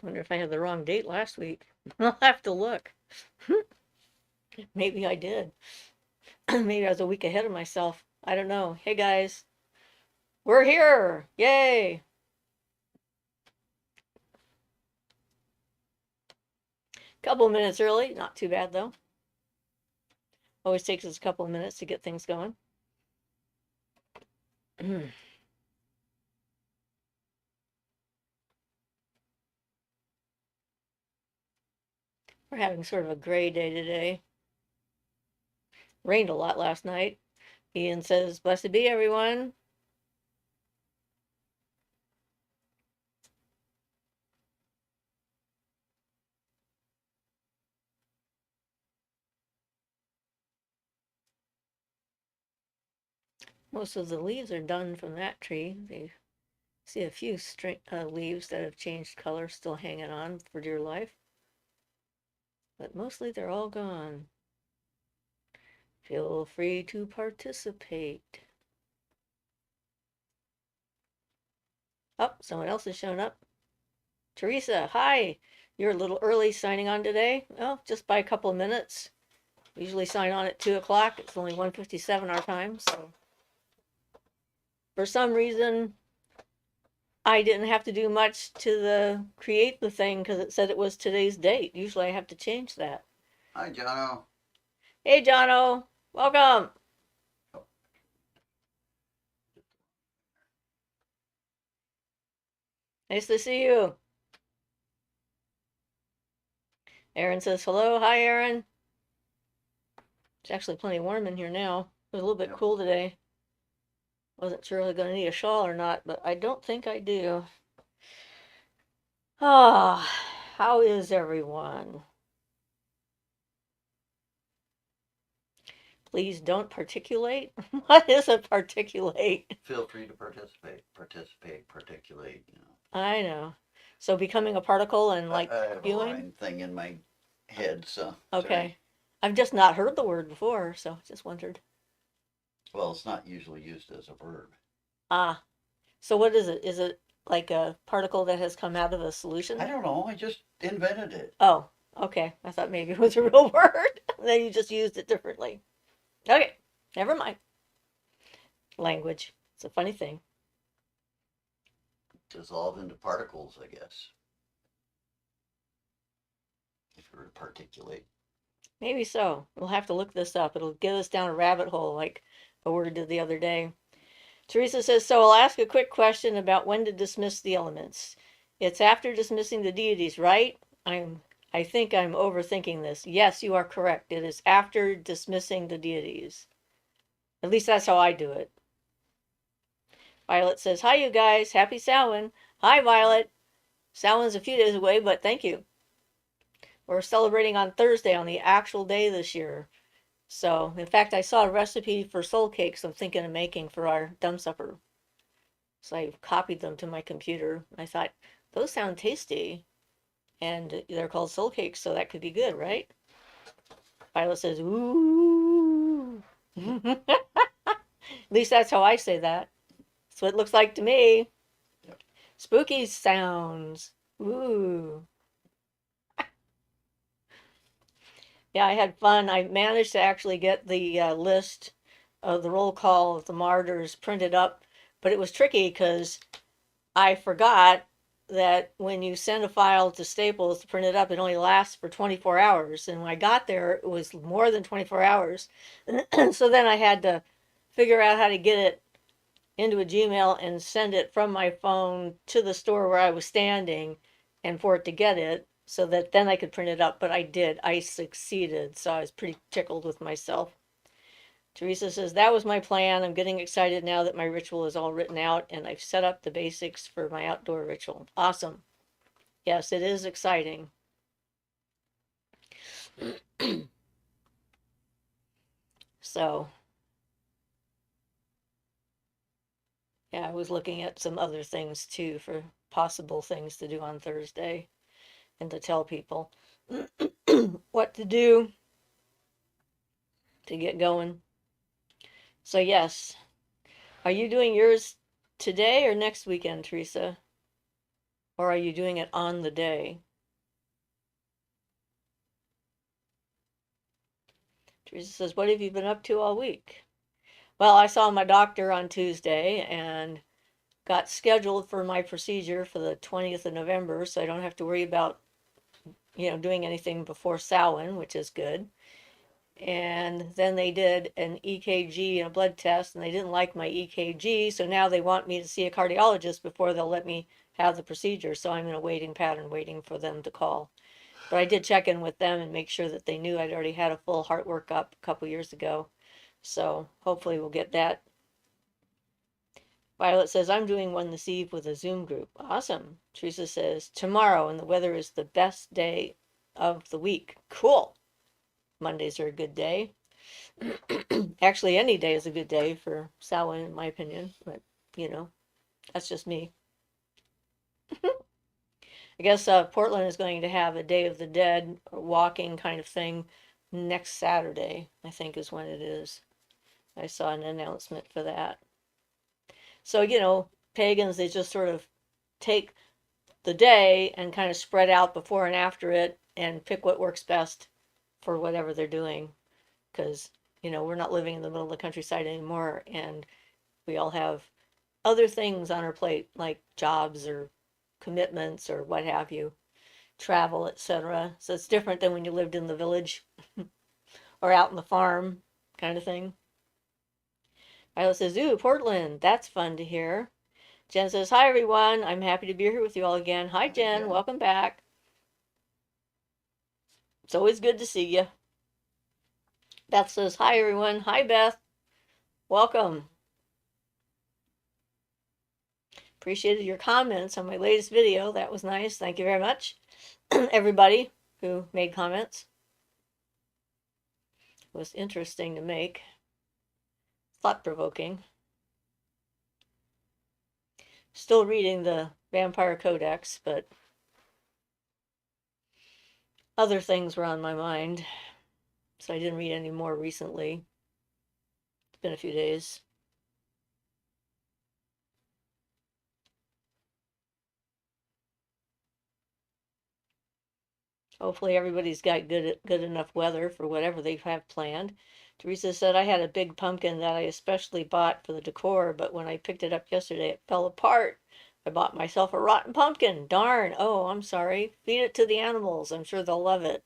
Wonder if I had the wrong date last week. I'll have to look. Maybe I did. Maybe I was a week ahead of myself. I don't know. Hey guys, we're here! Yay! Couple of minutes early, not too bad though. Always takes us a couple of minutes to get things going. We're having sort of a gray day today. Rained a lot last night. Ian says, blessed be everyone. Most of the leaves are done from that tree. They see a few leaves that have changed color still hanging on for dear life. But mostly they're all gone. Feel free to participate. Oh, someone else has shown up. Teresa, hi. You're a little early signing on today. Well, just by a couple of minutes. We usually sign on at 2 o'clock. It's only 1:57 our time, so for some reason I didn't have to do much to create the thing because it said it was today's date. Usually I have to change that. Hi, Jono. Hey, Jono. Welcome. Nice to see you. Aaron says hello. Hi, Aaron. It's actually plenty warm in here now. It was a little bit cool today. Wasn't sure I was going to need a shawl or not, but I don't think I do. Ah, how is everyone? Please don't particulate. What is a particulate? Feel free to participate, particulate. You know. I know. So becoming a particle and like I have a spewing? rhyme thing in my head, so. Okay. Sorry. I've just not heard the word before, so just wondered. Well, it's not usually used as a verb. Ah, so what is it? Is it like a particle that has come out of a solution? I don't know. I just invented it. Oh, okay. I thought maybe it was a real word. Then you just used it differently. Okay, never mind. Language. It's a funny thing. Dissolve into particles, I guess. If you were to particulate. Maybe so. We'll have to look this up. It'll get us down a rabbit hole like a word did the other day. Teresa says, so I'll ask a quick question about when to dismiss the elements. It's after dismissing the deities, right? I think I'm overthinking this. Yes, you are correct. It is after dismissing the deities. At least that's how I do it. Violet says, hi, you guys. Happy Samhain. Hi, Violet. Samhain's a few days away, but thank you. We're celebrating on Thursday on the actual day this year. So, in fact, I saw a recipe for soul cakes I'm thinking of making for our dumb supper. So I copied them to my computer. I thought, those sound tasty. And they're called soul cakes, so that could be good, right? Violet says, ooh. At least that's how I say that. That's what it looks like to me. Yep. Spooky sounds. Ooh. Yeah, I had fun. I managed to actually get the list of the roll call of the martyrs printed up, but it was tricky because I forgot that when you send a file to Staples to print it up, it only lasts for 24 hours. And when I got there, it was more than 24 hours. So then I had to figure out how to get it into a Gmail and send it from my phone to the store where I was standing and for it to get it so that then I could print it up. But I did. I succeeded. So I was pretty tickled with myself. Teresa says, that was my plan. I'm getting excited now that my ritual is all written out and I've set up the basics for my outdoor ritual. Awesome. Yes, it is exciting. So, yeah, I was looking at some other things too for possible things to do on Thursday and to tell people what to do to get going. So, yes. Are you doing yours today or next weekend, Teresa? or are you doing it on the day? Teresa says, what have you been up to all week? Well, I saw my doctor on Tuesday and got scheduled for my procedure for the 20th of November, so I don't have to worry about, doing anything before Samhain, which is good. And then they did an EKG and a blood test, and they didn't like my EKG, so now they want me to see a cardiologist before they'll let me have the procedure. So I'm in a waiting pattern, waiting for them to call. But I did check in with them and make sure that they knew I'd already had a full heart workup a couple years ago. So hopefully we'll get that. Violet says, I'm doing one this eve with a Zoom group. Awesome. Teresa says, tomorrow, and the weather is the best day of the week. Cool. Mondays are a good day. Actually, any day is a good day for Samhain, in my opinion. But, that's just me. I guess Portland is going to have a Day of the Dead walking kind of thing next Saturday, I think is when it is. I saw an announcement for that. So, pagans, they just sort of take the day and kind of spread out before and after it and pick what works best for whatever they're doing. Because, we're not living in the middle of the countryside anymore, and we all have other things on our plate, like jobs or commitments or what have you, travel, etc. So it's different than when you lived in the village or out in the farm kind of thing. Violet says, ooh, Portland, that's fun to hear. Jen says, hi, everyone. I'm happy to be here with you all again. Hi, Jen. Welcome back. It's always good to see you. Beth says, hi, everyone. Hi, Beth. Welcome. Appreciated your comments on my latest video. That was nice. Thank you very much, everybody who made comments. It was interesting to make. Thought-provoking. Still reading the Vampire Codex, but other things were on my mind, so I didn't read any more recently. It's been a few days. Hopefully everybody's got good enough weather for whatever they have planned. Teresa said, I had a big pumpkin that I especially bought for the decor, but when I picked it up yesterday, it fell apart. I bought myself a rotten pumpkin. Darn. Oh, I'm sorry. Feed it to the animals. I'm sure they'll love it.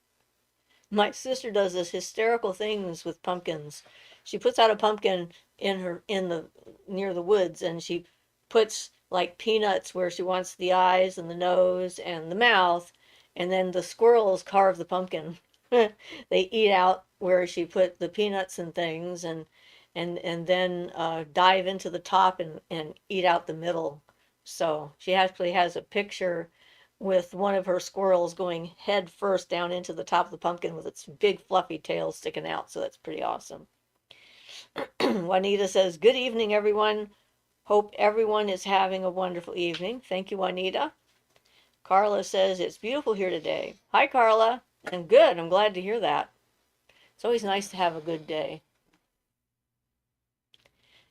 My sister does this hysterical things with pumpkins. She puts out a pumpkin in the near the woods, and she puts like peanuts where she wants the eyes and the nose and the mouth, and then the squirrels carve the pumpkin. They eat out where she put the peanuts and things, and then dive into the top and eat out the middle. So she actually has a picture with one of her squirrels going head first down into the top of the pumpkin with its big fluffy tail sticking out. So that's pretty awesome. Juanita says, good evening, everyone. Hope everyone is having a wonderful evening. Thank you, Juanita. Carla says, it's beautiful here today. Hi, Carla. And good. I'm glad to hear that. It's always nice to have a good day.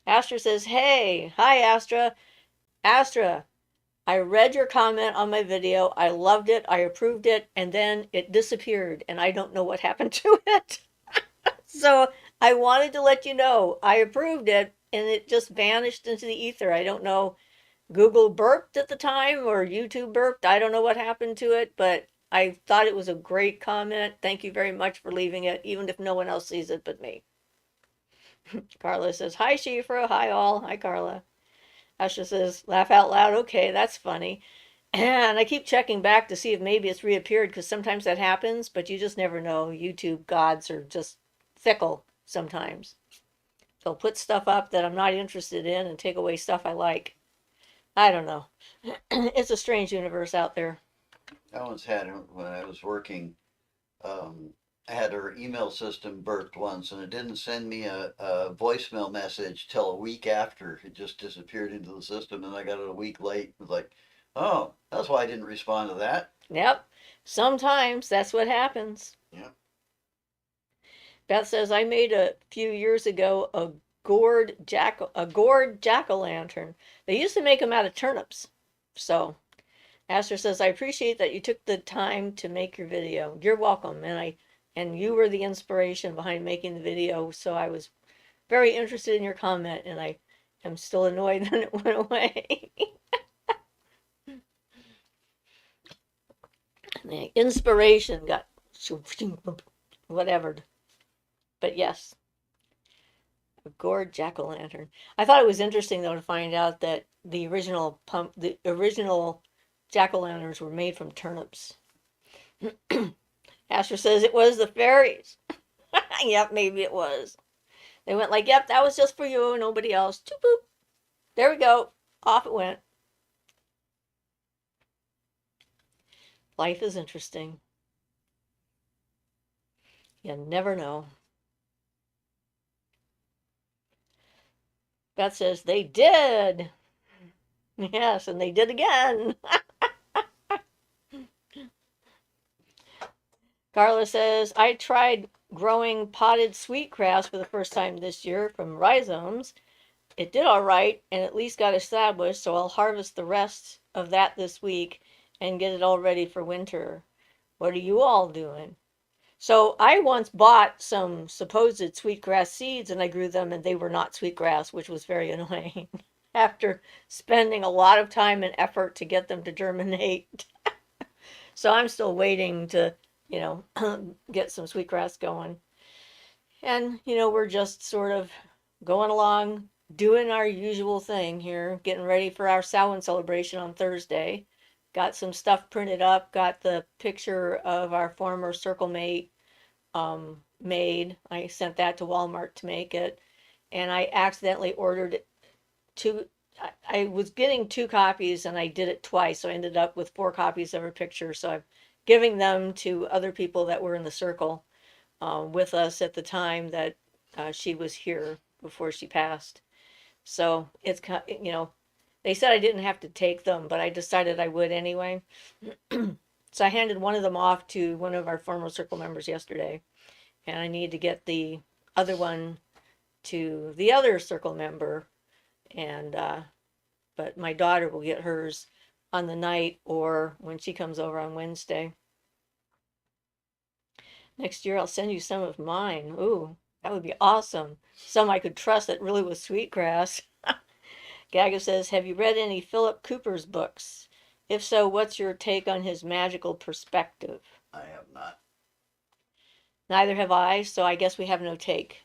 Astra says, hey. Hi, Astra. Astra, I read your comment on my video. I loved it. I approved it. And then it disappeared. And I don't know what happened to it. So I wanted to let you know I approved it. And it just vanished into the ether. I don't know. Google burped at the time or YouTube burped. I don't know what happened to it. But I thought it was a great comment. Thank you very much for leaving it. Even if no one else sees it but me. Carla says, hi, Siofra. Hi, all. Hi, Carla. Asha says, laugh out loud. Okay, that's funny. And I keep checking back to see if maybe it's reappeared because sometimes that happens, but you just never know. YouTube gods are just fickle sometimes. They'll put stuff up that I'm not interested in and take away stuff I like. I don't know. It's a strange universe out there. I once had, when I was working, I had her email system burped once and it didn't send me a voicemail message till a week after. It just disappeared into the system and I got it a week late. It was like, oh, that's why I didn't respond to that. Yep. Sometimes that's what happens. Yep. Beth says, I made a few years ago a gourd jack-o'-lantern. They used to make them out of turnips. So Asher says, I appreciate that you took the time to make your video. You're welcome. And you were the inspiration behind making the video. So I was very interested in your comment, and I am still annoyed that it went away. The inspiration got whatever. But yes, a gourd jack-o'-lantern. I thought it was interesting though to find out that the original jack-o'-lanterns were made from turnips. Asher says it was the fairies. Yep, maybe it was. They went like, yep, that was just for you, nobody else. Choop boop. There we go. Off it went. Life is interesting. You never know. Beth says they did. Yes, and they did again. Carla says, I tried growing potted sweetgrass for the first time this year from rhizomes. It did all right and at least got established, so I'll harvest the rest of that this week and get it all ready for winter. What are you all doing? So I once bought some supposed sweetgrass seeds and I grew them and they were not sweetgrass, which was very annoying after spending a lot of time and effort to get them to germinate. So I'm still waiting to, you know, get some sweetgrass going. And, you know, we're just sort of going along, doing our usual thing here, getting ready for our Samhain celebration on Thursday. Got some stuff printed up, got the picture of our former circle mate made. I sent that to Walmart to make it. And I accidentally ordered two. I was getting 2 copies and I did it twice. So I ended up with 4 copies of her picture. So I'm giving them to other people that were in the circle with us at the time that she was here before she passed. So it's, you know, they said I didn't have to take them, but I decided I would anyway. So I handed one of them off to one of our former circle members yesterday, and I need to get the other one to the other circle member. And but my daughter will get hers on the night or when she comes over on Wednesday. Next year I'll send you some of mine. Ooh, that would be awesome. Some I could trust that really was sweetgrass. Gaga says, have you read any Philip Cooper's books? If so, what's your take on his magical perspective? I have not. Neither have I, so I guess we have no take.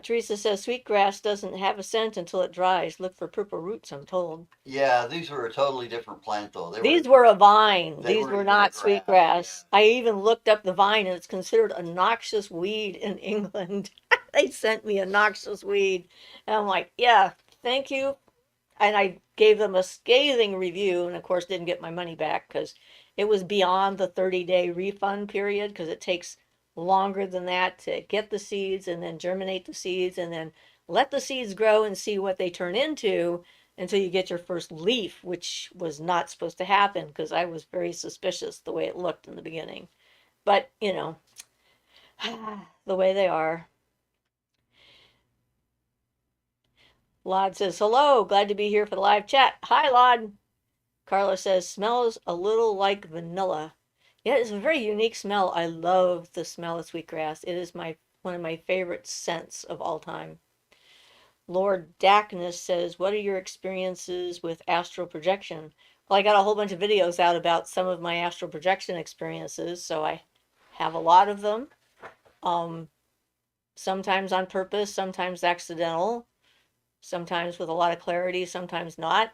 Teresa says, sweetgrass doesn't have a scent until it dries. Look for purple roots, I'm told. Yeah, these were a totally different plant though. These were a vine. They These were were even a not grass, sweetgrass. I even looked up the vine and it's considered a noxious weed in England. They sent me a noxious weed. And I'm like, yeah, thank you. And I gave them a scathing review and of course didn't get my money back because it was beyond the 30-day refund period because it takes longer than that to get the seeds and then germinate the seeds and then let the seeds grow and see what they turn into until you get your first leaf, which was not supposed to happen because I was very suspicious the way it looked in the beginning. But, you know, the way they are. Lod says, hello, glad to be here for the live chat. Hi, Lod. Carla says, smells a little like vanilla. Yeah, it's a very unique smell. I love the smell of sweetgrass. It is one of my favorite scents of all time. Lord Dackness says, what are your experiences with astral projection? Well, I got a whole bunch of videos out about some of my astral projection experiences, so I have a lot of them. Sometimes on purpose, sometimes accidental, sometimes with a lot of clarity, sometimes not.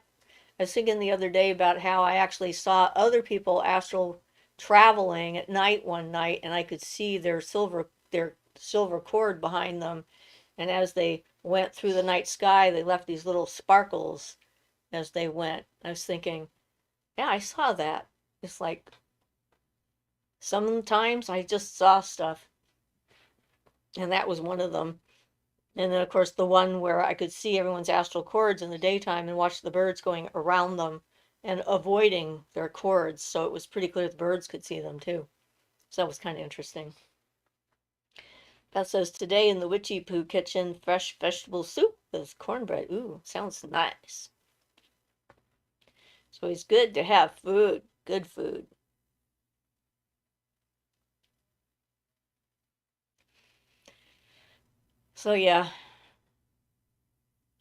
I was thinking the other day about how I actually saw other people astral traveling at night one night, and I could see their silver cord behind them. And as they went through the night sky, they left these little sparkles as they went. I was thinking, yeah, I saw that. It's like sometimes I just saw stuff, and that was one of them. And then, of course, the one where I could see everyone's astral cords in the daytime and watch the birds going around them and avoiding their cords. So it was pretty clear the birds could see them too. So that was kind of interesting. Beth says, today in the Witchy Poo kitchen, fresh vegetable soup with cornbread. Ooh, sounds nice. So it's good to have food, good food. So yeah,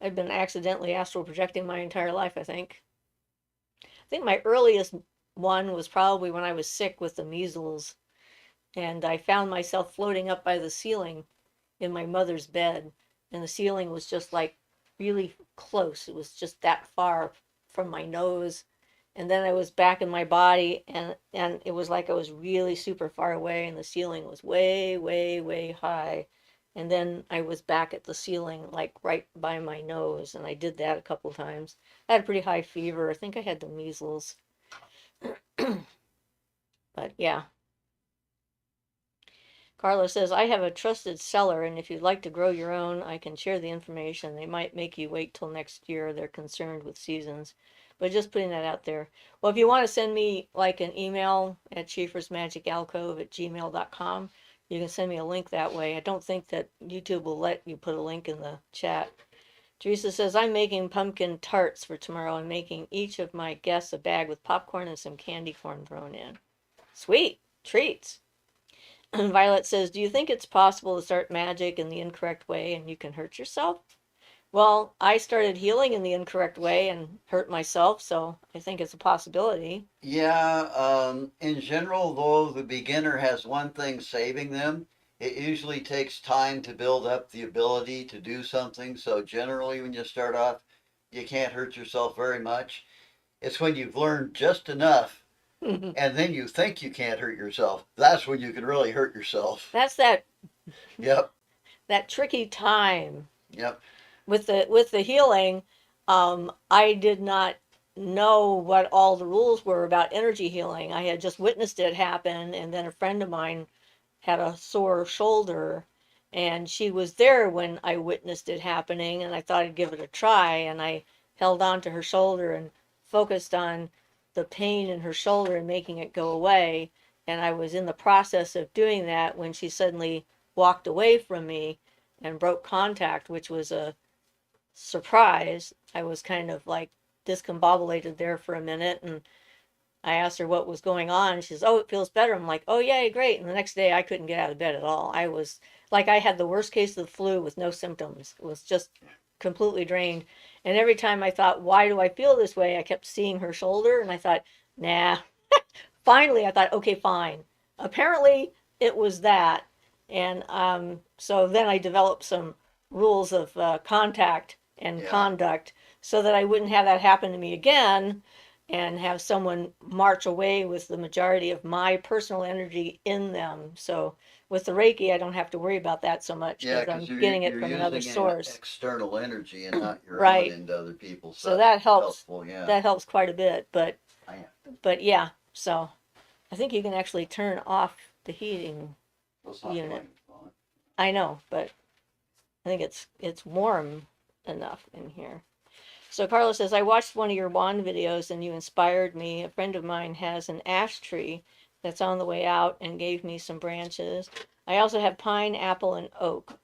I've been accidentally astral projecting my entire life, I think. I think my earliest one was probably when I was sick with the measles, and I found myself floating up by the ceiling in my mother's bed, and the ceiling was just like really close. It was just that far from my nose. And then I was back in my body, and it was like I was really super far away, and the ceiling was way, way, way high. And then I was back at the ceiling, like right by my nose, and I did that a couple times. I had a pretty high fever. I think I had the measles. But yeah, Carla says, I have a trusted seller, and if you'd like to grow your own, I can share the information. They might make you wait till next year. They're concerned with seasons. But just putting that out there. Well, if you want to send me like an email at schaefersmagicalcove@gmail.com, you can send me a link that way. I don't think that YouTube will let you put a link in the chat. Teresa says, I'm making pumpkin tarts for tomorrow and making each of my guests a bag with popcorn and some candy corn thrown in. Sweet treats. Violet says, do you think it's possible to start magic in the incorrect way and you can hurt yourself? Well, I started healing in the incorrect way and hurt myself, so I think it's a possibility. Yeah, in general, though, the beginner has one thing saving them. It usually takes time to build up the ability to do something. So generally, when you start off, you can't hurt yourself very much. It's when you've learned just enough and then you think you can't hurt yourself. That's when you can really hurt yourself. That's that Yep, that tricky time yep, with the healing. I did not know what all the rules were about energy healing. I had just witnessed it happen, and then a friend of mine had a sore shoulder, and she was there when I witnessed it happening, and I thought I'd give it a try, and I held on to her shoulder and focused on the pain in her shoulder and making it go away. And I was in the process of doing that when she suddenly walked away from me and broke contact, which was a surprise. I was kind of like discombobulated there for a minute, and I asked her what was going on. She says, "Oh, it feels better." I'm like, "Oh, yay, great." And the next day I couldn't get out of bed at all. I was like, I had the worst case of the flu with no symptoms. It was just completely drained. And every time I thought, why do I feel this way? I kept seeing her shoulder, and I thought, nah. Finally, I thought, okay, fine. Apparently, it was that. And so then I developed some rules of contact and yeah. conduct so that I wouldn't have that happen to me again and have someone march away with the majority of my personal energy in them. So with the Reiki, I don't have to worry about that so much Yeah, because because I'm getting it you're from another using an source. external energy and not your own Right. into other people. So So that's that helps. helpful. Yeah. That helps quite a bit. I, But yeah. So I think you can actually turn off the heating well, it's not unit. going on. I know, but I think it's warm enough in here. So Carlos says, I watched one of your wand videos and you inspired me. A friend of mine has an ash tree that's on the way out and gave me some branches. I also have pine, apple, and oak.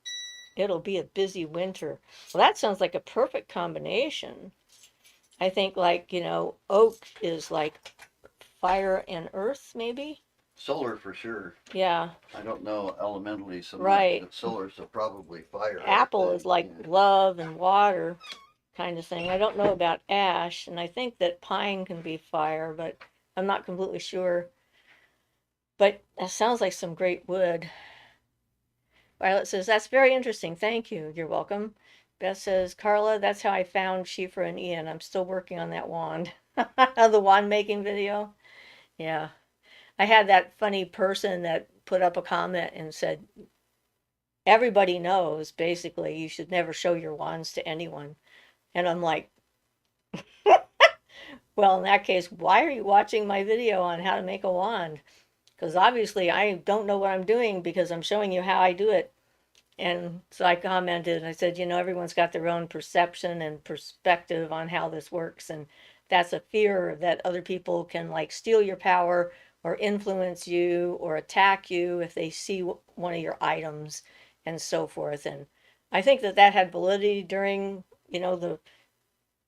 It'll be a busy winter. Well, that sounds like a perfect combination. I think like, oak is like fire and earth, maybe? Solar for sure. Yeah, I don't know elementally so much, right. but solar's so probably fire, I would Apple is think. like Yeah. love and water kind of thing. I don't know about ash, and I think that pine can be fire, but I'm not completely sure. But that sounds like some great wood. Violet says, that's very interesting. Thank you. You're welcome. Beth says, Carla, that's how I found Siofra and Ian. I'm still working on that wand. The wand making video. Yeah. I had that funny person that put up a comment and said, everybody knows basically you should never show your wands to anyone. And I'm like, well, in that case, why are you watching my video on how to make a wand? Because obviously I don't know what I'm doing because I'm showing you how I do it. And so I commented and I said, everyone's got their own perception and perspective on how this works. And that's a fear that other people can like steal your power or influence you or attack you if they see one of your items and so forth. And I think that had validity during, the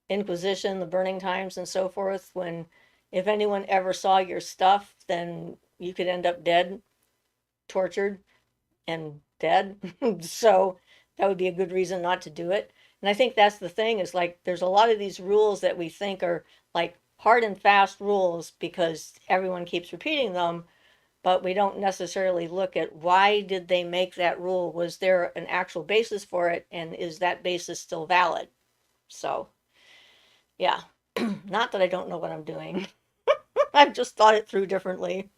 Inquisition, the burning times, and so forth, when if anyone ever saw your stuff, then you could end up dead, tortured, and dead. So that would be a good reason not to do it. And I think that's the thing is like there's a lot of these rules that we think are like hard and fast rules because everyone keeps repeating them, but we don't necessarily look at why did they make that rule? Was there an actual basis for it? And is that basis still valid? So, yeah, not that I don't know what I'm doing. I've just thought it through differently.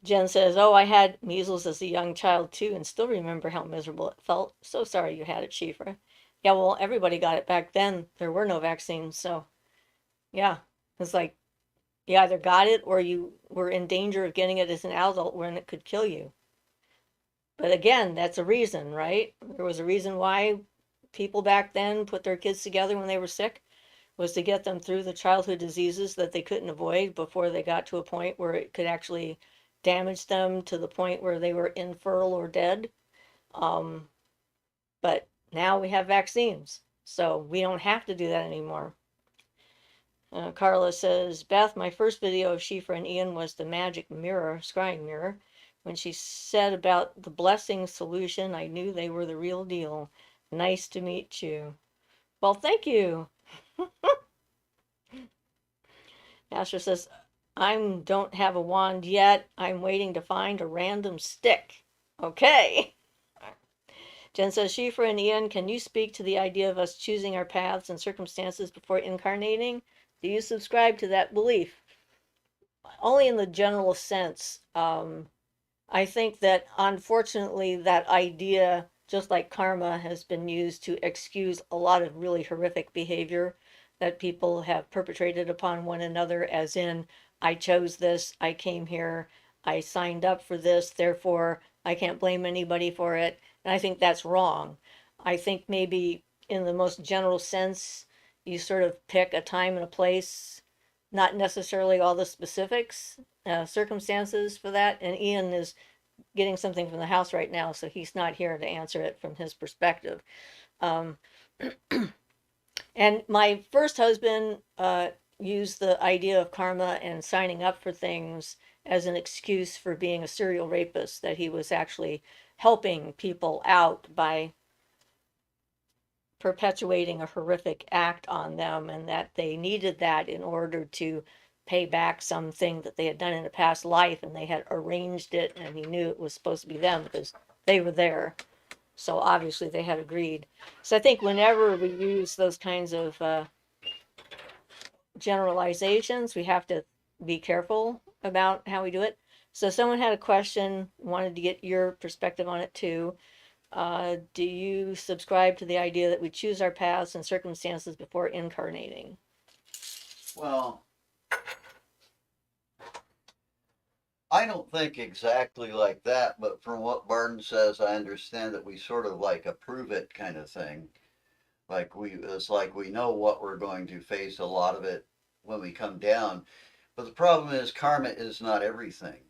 Jen says, "Oh, I had measles as a young child too, and still remember how miserable it felt. So sorry you had it, Shifra." Yeah, well, everybody got it back then. There were no vaccines, so yeah, it's like you either got it or you were in danger of getting it as an adult when it could kill you. But again, that's a reason, right? There was a reason why people back then put their kids together when they were sick was to get them through the childhood diseases that they couldn't avoid before they got to a point where it could actually damage them to the point where they were infertile or dead. Um, but now we have vaccines, so we don't have to do that anymore. Carla says, Beth, my first video of Shifra and Ian was the magic mirror, scrying mirror. When she said about the blessing solution, I knew they were the real deal. Nice to meet you. Well, thank you. Asher says, I don't have a wand yet. I'm waiting to find a random stick. Okay. Jen says, Shifra and Ian, can you speak to the idea of us choosing our paths and circumstances before incarnating? Do you subscribe to that belief? Only in the general sense. I think that unfortunately, that idea, just like karma, has been used to excuse a lot of really horrific behavior that people have perpetrated upon one another, as in, I chose this, I came here, I signed up for this, therefore I can't blame anybody for it. And I think that's wrong. I think maybe in the most general sense, you sort of pick a time and a place, not necessarily all the specifics, circumstances for that. And Ian is getting something from the house right now, so he's not here to answer it from his perspective. Um, and my first husband used the idea of karma and signing up for things as an excuse for being a serial rapist, that he was actually helping people out by perpetuating a horrific act on them, and that they needed that in order to pay back something that they had done in a past life, and they had arranged it, and he knew it was supposed to be them because they were there. So obviously they had agreed. So I think whenever we use those kinds of generalizations, we have to be careful about how we do it. So someone had a question, wanted to get your perspective on it too. Do you subscribe to the idea that we choose our paths and circumstances before incarnating? Well, I don't think exactly like that, but from what Barton says, I understand that we sort of like approve it kind of thing. It's like we know what we're going to face a lot of it when we come down. But the problem is karma is not everything.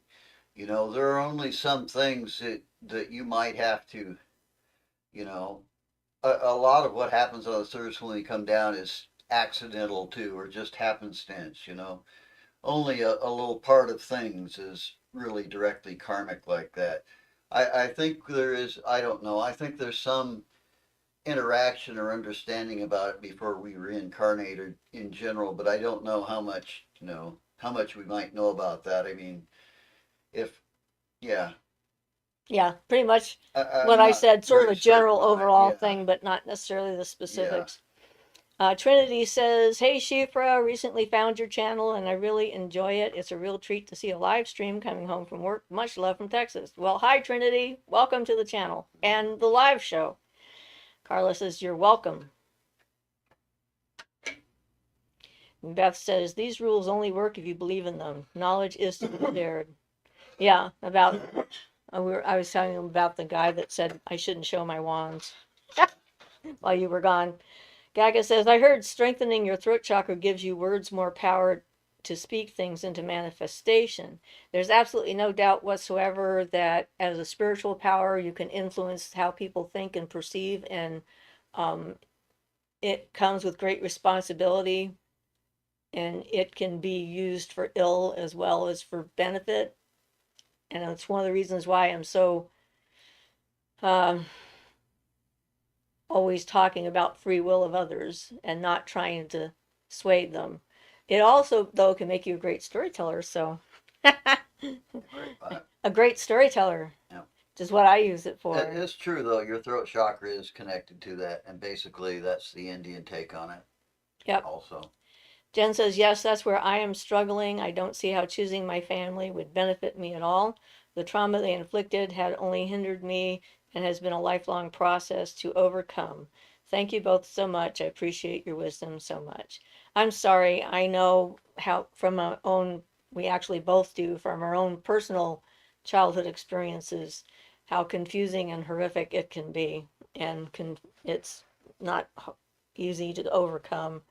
You know, there are only some things that you might have to, you know, a lot of what happens on the surface when we come down is accidental too, or just happenstance, you know. Only a little part of things is really directly karmic like that. I think there is, I don't know, I think there's some interaction or understanding about it before we reincarnated in general, but I don't know how much, how much we might know about that. I mean, if, yeah, Yeah, pretty much what I'm I not said, sort of very a certain general on it. overall Yeah, thing, but not necessarily the yeah. specifics. Trinity says, Hey Shifra, recently found your channel and I really enjoy it. It's a real treat to see a live stream coming home from work. Much love from Texas. Well, hi Trinity. Welcome to the channel and the live show. Carla says, You're welcome. And Beth says, These rules only work if you believe in them. Knowledge is to be shared. Yeah, about I was telling him about the guy that said I shouldn't show my wands while you were gone. Gaga says, I heard strengthening your throat chakra gives you words more power to speak things into manifestation. There's absolutely no doubt whatsoever that as a spiritual power, you can influence how people think and perceive and um, it comes with great responsibility, and it can be used for ill as well as for benefit. And it's one of the reasons why I'm so um, always talking about free will of others and not trying to sway them. It also, though, can make you a great storyteller. So, Right. a great storyteller, Yeah. which is what I use it It for. is true though. Your throat chakra is connected to that, and basically that's the Indian take on it. Yep. Also, Jen says, yes, that's where I am struggling. I don't see how choosing my family would benefit me at all. The trauma they inflicted had only hindered me and has been a lifelong process to overcome. Thank you both so much. I appreciate your wisdom so much. I'm sorry. I know how, from our own, we actually both do, from our own personal childhood experiences, how confusing and horrific it can be. And it's not easy to overcome.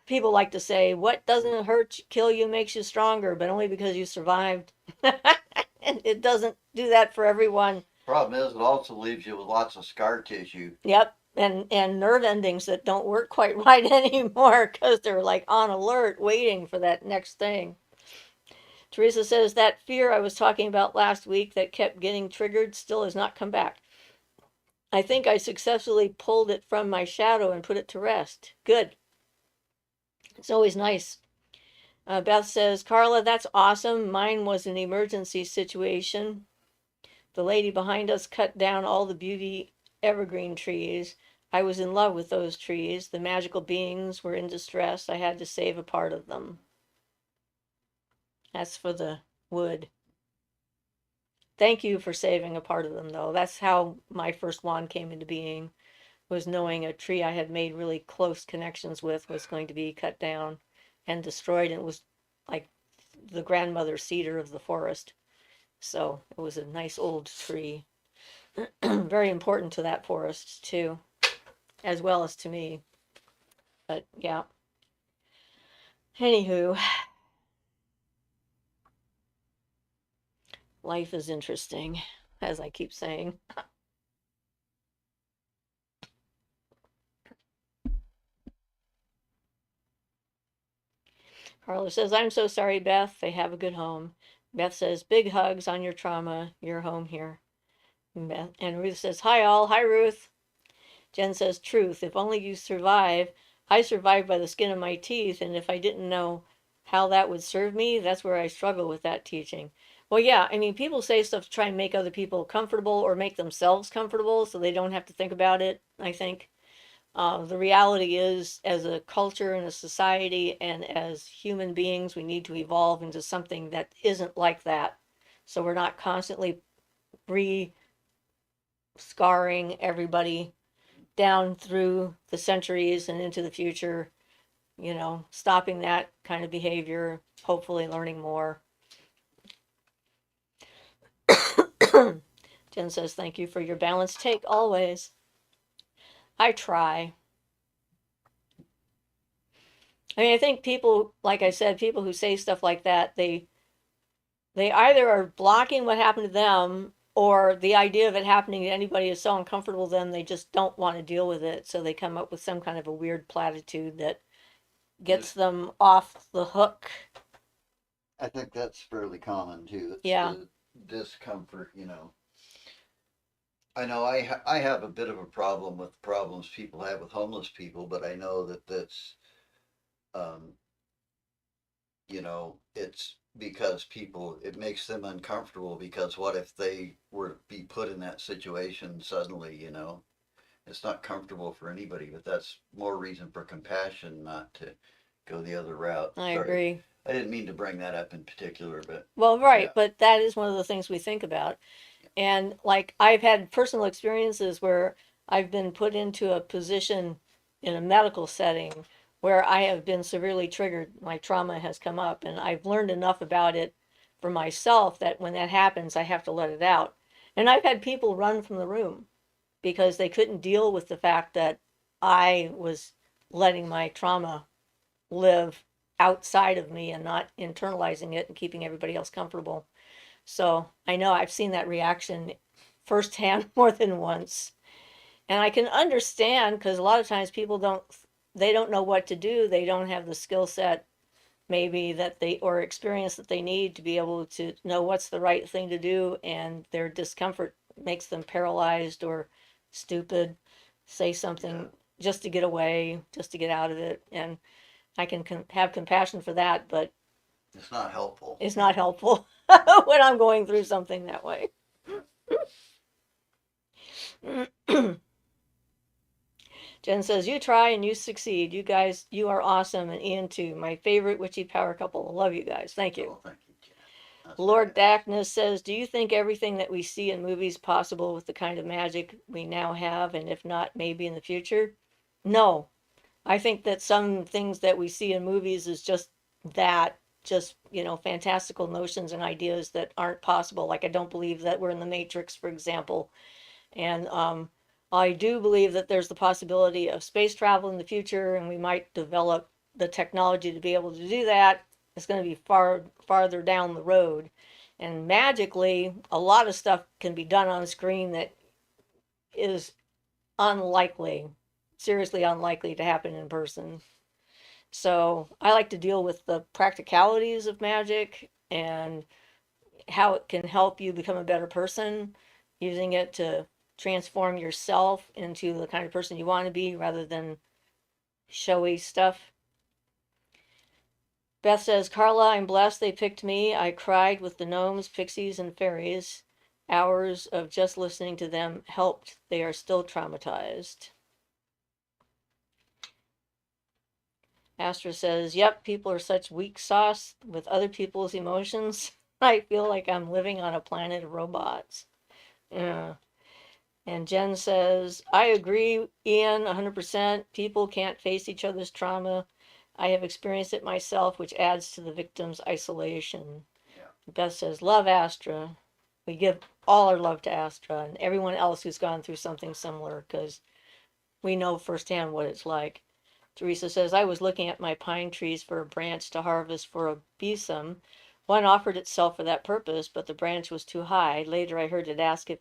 People like to say, what doesn't hurt kill you makes you stronger, but only because you survived. And it doesn't do that for everyone. problem is it also leaves you with lots of scar tissue. Yep. And nerve endings that don't work quite right anymore because they're like on alert waiting for that next thing. Teresa says that fear I was talking about last week that kept getting triggered still has not come back. I think I successfully pulled it from my shadow and put it to rest. Good. It's always nice. Beth says, Carla, that's awesome. Mine was an emergency situation. The lady behind us cut down all the beauty evergreen trees. I was in love with those trees. The magical beings were in distress. I had to save a part of them. That's for the wood. Thank you for saving a part of them, though. That's how my first wand came into being, was knowing a tree I had made really close connections with was going to be cut down and destroyed. And it was like the grandmother cedar of the forest. So it was a nice old tree. Very important to that forest, too, as well as to me. But yeah. Anywho, life is interesting, as I keep saying. Carla says, I'm so sorry, Beth. They have a good home. Beth says, big hugs on your trauma. You're home here. And Ruth says, hi, all. Hi, Ruth. Jen says, truth. If only you survive. I survived by the skin of my teeth, and if I didn't know how that would serve me, that's where I struggle with that teaching. Well, yeah, I mean, people say stuff to try and make other people comfortable or make themselves comfortable so they don't have to think about it, I think. The reality is, as a culture and a society and as human beings, we need to evolve into something that isn't like that. So we're not constantly re scarring everybody down through the centuries and into the future, stopping that kind of behavior, hopefully learning more. Jen says, thank you for your balanced take always. I try. I mean, I think people, like I said, people who say stuff like that, they either are blocking what happened to them, or the idea of it happening to anybody is so uncomfortable to them they just don't want to deal with it. So they come up with some kind of a weird platitude that gets them off the hook. I think that's fairly common too. It's Yeah. the discomfort. I know I have a bit of a problem with problems people have with homeless people, but I know that um, it's because it makes them uncomfortable because what if they were to be put in that situation suddenly. It's not comfortable for anybody, but that's more reason for compassion not to go the other route. I Sorry. agree. I didn't mean to bring that up in particular, but Well, right, yeah. but that is one of the things we think about. And like I've had personal experiences where I've been put into a position in a medical setting where I have been severely triggered. My trauma has come up, and I've learned enough about it for myself that when that happens, I have to let it out. And I've had people run from the room because they couldn't deal with the fact that I was letting my trauma live outside of me and not internalizing it and keeping everybody else comfortable. So I know I've seen that reaction firsthand more than once. And I can understand because a lot of times people they don't know what to do. They don't have the skill set maybe that they or experience that they need to be able to know what's the right thing to do, and their discomfort makes them paralyzed or stupid, say Yeah, something just to get away, just to get out of it. And I can have compassion for that, but it's not helpful. it's not helpful when I'm going through something that way. Jen says, "You try and you succeed. You guys, you are awesome. And Ian, too. My favorite witchy power couple. Love you guys. Thank you." Oh, thank you, Jen. That's very Lord nice. Darkness says, "Do you think everything that we see in movies possible with the kind of magic we now have? And if not, maybe in the future?" No. I think that some things that we see in movies is just that, just, fantastical notions and ideas that aren't possible. Like, I don't believe that we're in the Matrix, for example. And I do believe that there's the possibility of space travel in the future, and we might develop the technology to be able to do that. It's going to be farther down the road. And magically, a lot of stuff can be done on screen that is unlikely, seriously unlikely to happen in person. So I like to deal with the practicalities of magic and how it can help you become a better person, using it to transform yourself into the kind of person you want to be rather than showy stuff. Beth says, "Carla, I'm blessed they picked me. I cried with the gnomes, pixies, and fairies. Hours of just listening to them helped. They are still traumatized." Astra says, "Yep, people are such weak sauce with other people's emotions. I feel like I'm living on a planet of robots." Yeah. And Jen says, "I agree, Ian, 100%. People can't face each other's trauma. I have experienced it myself, which adds to the victim's isolation." Yeah. Beth says, "Love Astra." We give all our love to Astra and everyone else who's gone through something similar because we know firsthand what it's like. Teresa says, "I was looking at my pine trees for a branch to harvest for a besom. One offered itself for that purpose, but the branch was too high. Later I heard it ask if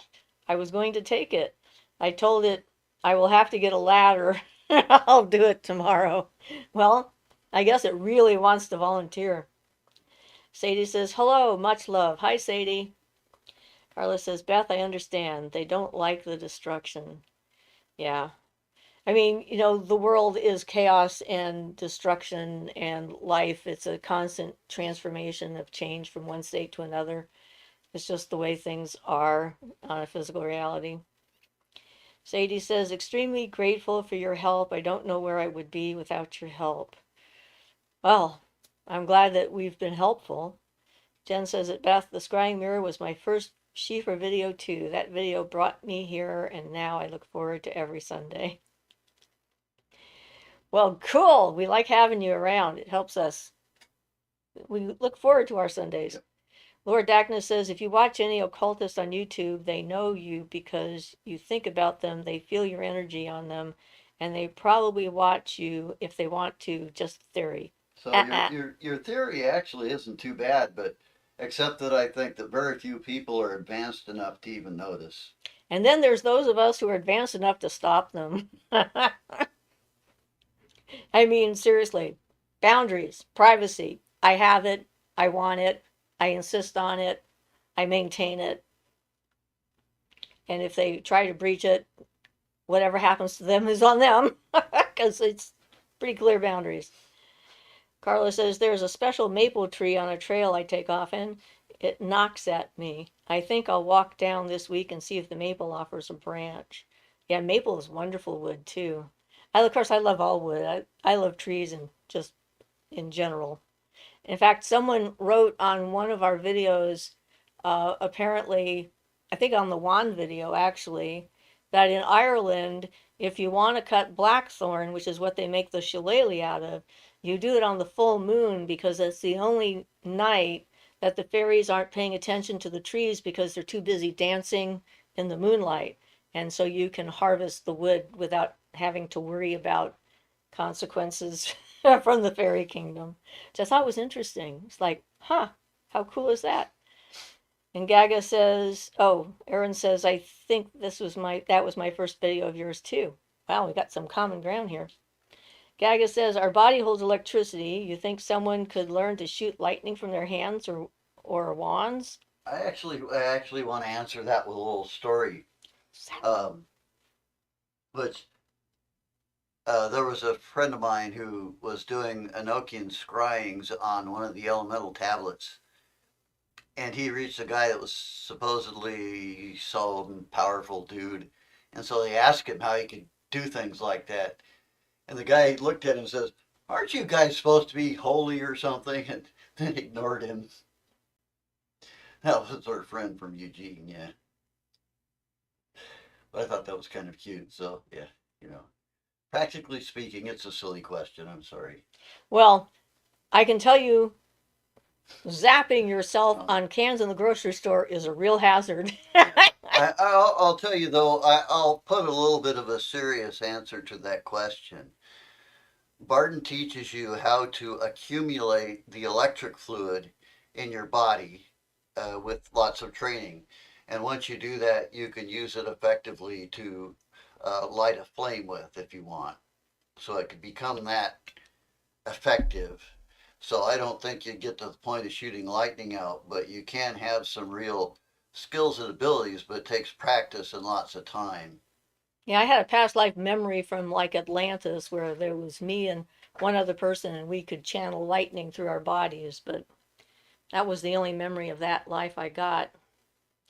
I was going to take it. I told it I will have to get a ladder. I'll do it tomorrow." Well, I guess it really wants to volunteer. Sadie says, "Hello, much love." Hi, Sadie. Carla says, "Beth, I understand. They don't like the destruction." Yeah. I mean, the world is chaos and destruction and life. It's a constant transformation of change from one state to another. It's just the way things are on a physical reality. Sadie says, "Extremely grateful for your help. I don't know where I would be without your help." Well, I'm glad that we've been helpful. Jen says that Beth, the scrying mirror was my first Siofra video too. That video brought me here, and now I look forward to every Sunday. Well, cool. We like having you around. It helps us. We look forward to our Sundays. Yep. Lord Darkness says, "If you watch any occultists on YouTube, they know you because you think about them, they feel your energy on them, and they probably watch you if they want to. Just theory." So your theory actually isn't too bad, but except that I think that very few people are advanced enough to even notice. And then there's those of us who are advanced enough to stop them. I mean, seriously, boundaries, privacy. I have it. I want it. I insist on it. I maintain it. And if they try to breach it, whatever happens to them is on them because it's pretty clear boundaries. Carla says, "There's a special maple tree on a trail I take often. It knocks at me. I think I'll walk down this week and see if the maple offers a branch." Yeah, maple is wonderful wood too. Of course, I love all wood. I love trees and just in general. In fact, someone wrote on one of our videos, apparently, I think on the wand video actually, that in Ireland, if you want to cut blackthorn, which is what they make the shillelagh out of, you do it on the full moon because it's the only night that the fairies aren't paying attention to the trees because they're too busy dancing in the moonlight. And so you can harvest the wood without having to worry about consequences from the fairy kingdom, which I thought was interesting. It's like, huh, how cool is that? And Gaga says, oh, Aaron says, I think that was my first video of yours too. Wow, we got some common ground here. Gaga says, our body holds electricity. You think someone could learn to shoot lightning from their hands or wands? I actually want to answer that with a little story. Um, which there was a friend of mine who was doing Enochian scryings on one of the elemental tablets, and he reached a guy that was supposedly some powerful dude, and so they asked him how he could do things like that, and the guy looked at him and says, "Aren't you guys supposed to be holy or something?" And then ignored him. That was our friend from Eugene, yeah. But I thought that was kind of cute. So yeah, you know, practically speaking, it's a silly question. I'm sorry. Well, I can tell you, zapping yourself Um, on cans in the grocery store is a real hazard. yeah. I'll tell you though, I'll put a little bit of a serious answer to that question. Barton teaches you how to accumulate the electric fluid in your body with lots of training. And once you do that, you can use it effectively to light a flame with if you want. So it could become that effective. So I don't think you get to the point of shooting lightning out, but you can have some real skills and abilities, but it takes practice and lots of time. Yeah, I had a past life memory from like Atlantis where there was me and one other person and we could channel lightning through our bodies, but that was the only memory of that life I got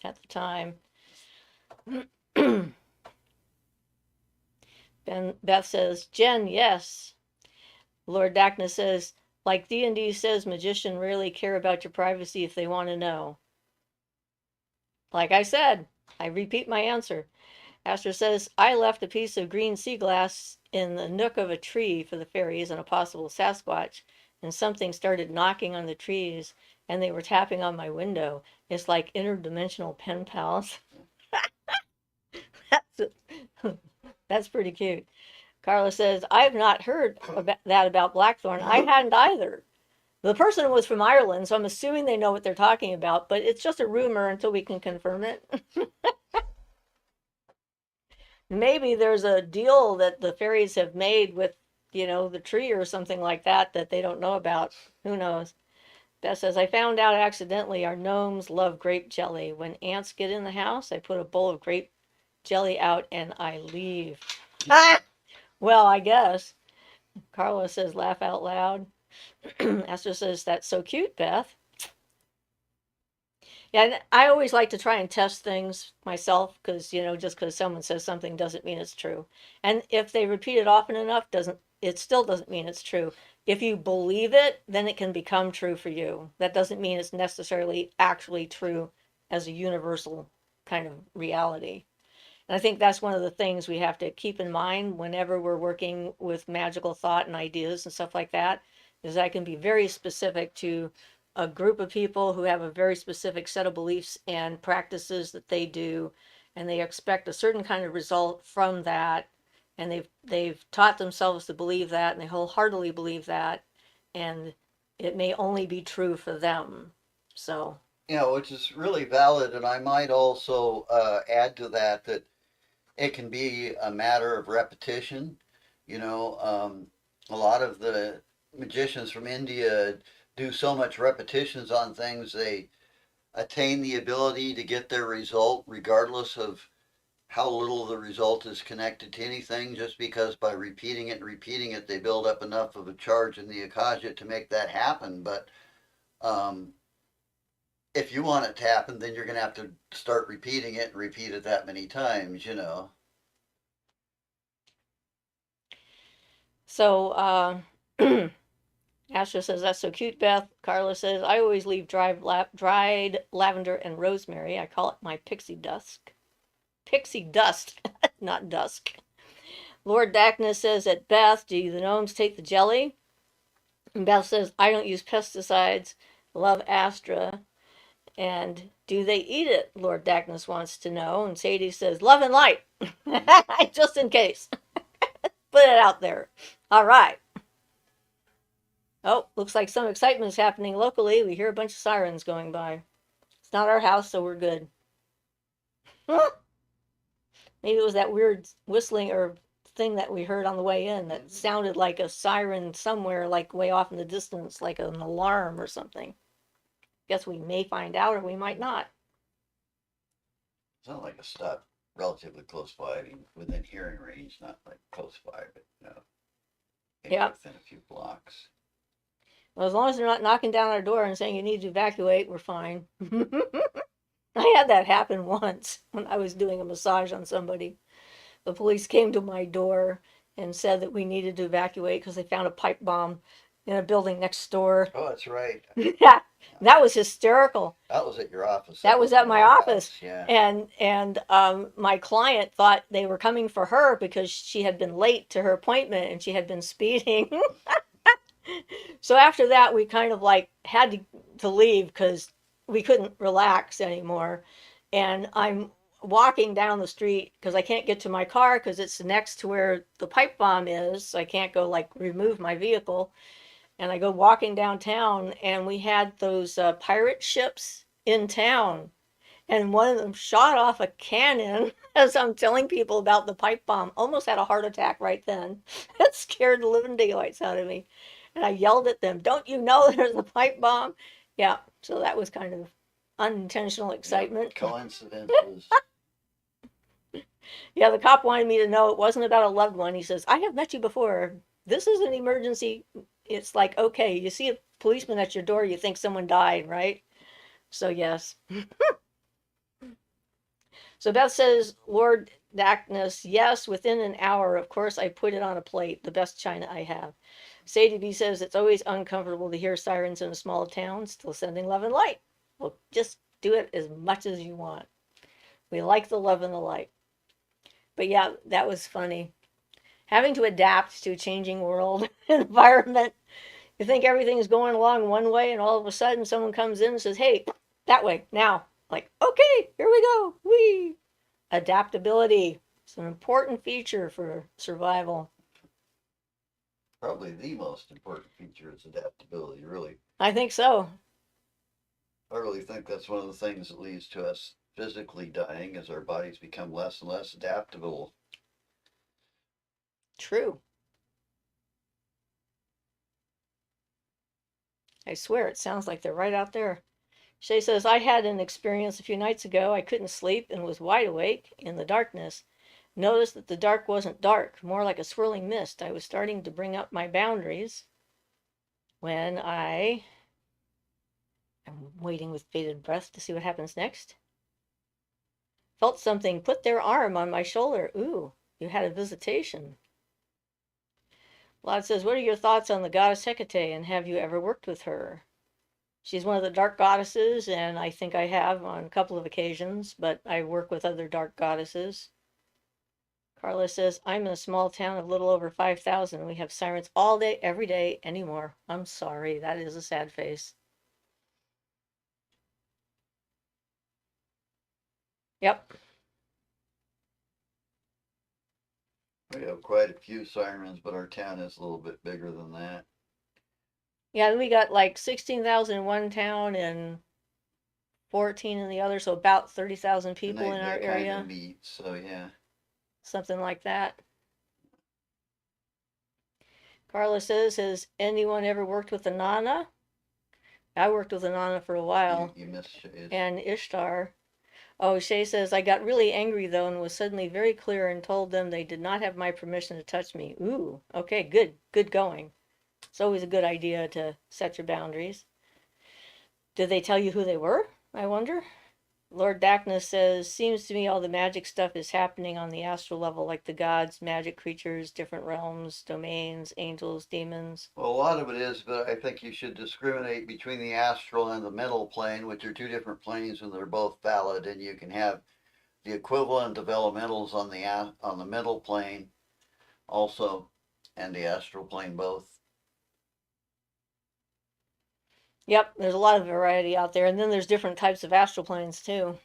at the time. Beth says, Jen, yes. Lord Dacna says, like D&D says, magicians rarely care about your privacy if they want to know. Like I said, I repeat my answer. Astor says, I left a piece of green sea glass in the nook of a tree for the fairies and a possible Sasquatch, and something started knocking on the trees, and they were tapping on my window. It's like interdimensional pen pals. that's, that's pretty cute. Carla says, I've not heard about Blackthorn. I hadn't either. The person was from Ireland, so I'm assuming they know what they're talking about, but it's just a rumor until we can confirm it. Maybe there's a deal that the fairies have made with, the tree or something like that that they don't know about. Who knows? Beth says, I found out accidentally our gnomes love grape jelly. When ants get in the house, I put a bowl of grape jelly out and I leave. Ah! Well, I guess. Carla says, laugh out loud. Esther says, that's so cute, Beth. Yeah, and I always like to try and test things myself because, just because someone says something doesn't mean it's true. And if they repeat it often enough, doesn't it still doesn't mean it's true. If you believe it, then it can become true for you. That doesn't mean it's necessarily actually true as a universal kind of reality. And I think that's one of the things we have to keep in mind whenever we're working with magical thought and ideas and stuff like that, is I can be very specific to a group of people who have a very specific set of beliefs and practices that they do, and they expect a certain kind of result from that, and they've taught themselves to believe that, and they wholeheartedly believe that, and it may only be true for them. So, Which is really valid. And I might also add to that that it can be a matter of repetition. You know, a lot of the magicians from India do so much repetitions on things, they attain the ability to get their result regardless of how little the result is connected to anything, just because by repeating it and repeating it, they build up enough of a charge in the Akasha to make that happen. But um, if you want it to happen, then you're going to have to start repeating it and repeat it that many times. so Astra says, that's so cute, Beth. Carla says, I always leave dried lavender and rosemary. I call it my pixie dust. Pixie dust, not dusk. Lord Dacna says, at Beth, do the gnomes take the jelly? And Beth says, I don't use pesticides. Love Astra. And do they eat it? Lord Dacnus wants to know. And Sadie says, love and light. Just in case. Put it out there. All right. Oh, looks like some excitement is happening locally. We hear a bunch of sirens going by. It's not our house, so we're good. Maybe it was that weird whistling or thing that we heard on the way in that sounded like a siren somewhere, like way off in the distance, like an alarm or something. Guess we may find out or we might not. Sounded like a stop relatively close by, I mean, within hearing range, not like close by, but maybe Yeah. within a few blocks. Well, as long as they're not knocking down our door and saying you need to evacuate, we're fine. I had that happen once when I was doing a massage on somebody. The police came to my door and said that we needed to evacuate because they found a pipe bomb in a building next door. Oh, that's right. Yeah, that was hysterical. That was at your office. That was at wasn't my our office, house. Yeah. and my client thought they were coming for her because she had been late to her appointment and she had been speeding. So after that, we kind of like had to leave because we couldn't relax anymore. And I'm walking down the street because I can't get to my car because it's next to where the pipe bomb is. So I can't go like remove my vehicle. And I go walking downtown, and we had those pirate ships in town, and one of them shot off a cannon as I'm telling people about the pipe bomb. Almost had a heart attack right then. It scared the living daylights out of me. And I yelled at them, "Don't you know there's a pipe bomb?" Yeah, so that was kind of unintentional excitement. Coincidences. Yeah, the cop wanted me to know it wasn't about a loved one. He says, "I have met you before. This is an emergency." It's like, okay, you see a policeman at your door, you think someone died, right? So, yes. So Beth says, Lord Dackness, yes, within an hour, of course, I put it on a plate, the best china I have. Sadie B says, it's always uncomfortable to hear sirens in a small town, still sending love and light. Well, just do it as much as you want. We like the love and the light. But yeah, that was funny. Having to adapt to a changing world environment. You think everything is going along one way, and all of a sudden someone comes in and says, hey, that way, now. Like, okay, here we go. Whee! Adaptability. It's an important feature for survival. Probably the most important feature is adaptability, really. I think so. I really think that's one of the things that leads to us physically dying as our bodies become less and less adaptable. True. I swear it sounds like they're right out there. Shay says, I had an experience a few nights ago. I couldn't sleep and was wide awake in the darkness. Noticed that the dark wasn't dark, more like a swirling mist. I was starting to bring up my boundaries when I'm waiting with bated breath to see what happens next. Felt something put their arm on my shoulder. Ooh, you had a visitation. Vlad says, what are your thoughts on the goddess Hecate, and have you ever worked with her? She's one of the dark goddesses, and I think I have on a couple of occasions, but I work with other dark goddesses. Carla says, I'm in a small town of little over 5,000. We have sirens all day, every day anymore. I'm sorry. That is a sad face. Yep. We have quite a few sirens, but our town is a little bit bigger than that. Yeah, we got like 16,000 in one town and 14 in the other, so about 30,000 people in our area. Kind of meet, so yeah. Something like that. Carla says, has anyone ever worked with a Nana? I worked with a Nana for a while. You missed Shay's. And Ishtar. Oh, Shay says, I got really angry though and was suddenly very clear and told them they did not have my permission to touch me. Ooh, okay, good. Good going. It's always a good idea to set your boundaries. Did they tell you who they were? I wonder. Lord Dackness says, seems to me all the magic stuff is happening on the astral level, like the gods, magic creatures, different realms, domains, angels, demons. Well, a lot of it is, but I think you should discriminate between the astral and the mental plane, which are two different planes, and they're both valid. And you can have the equivalent of elementals on the mental plane, also, and the astral plane both. Yep, there's a lot of variety out there, and then there's different types of astral planes too.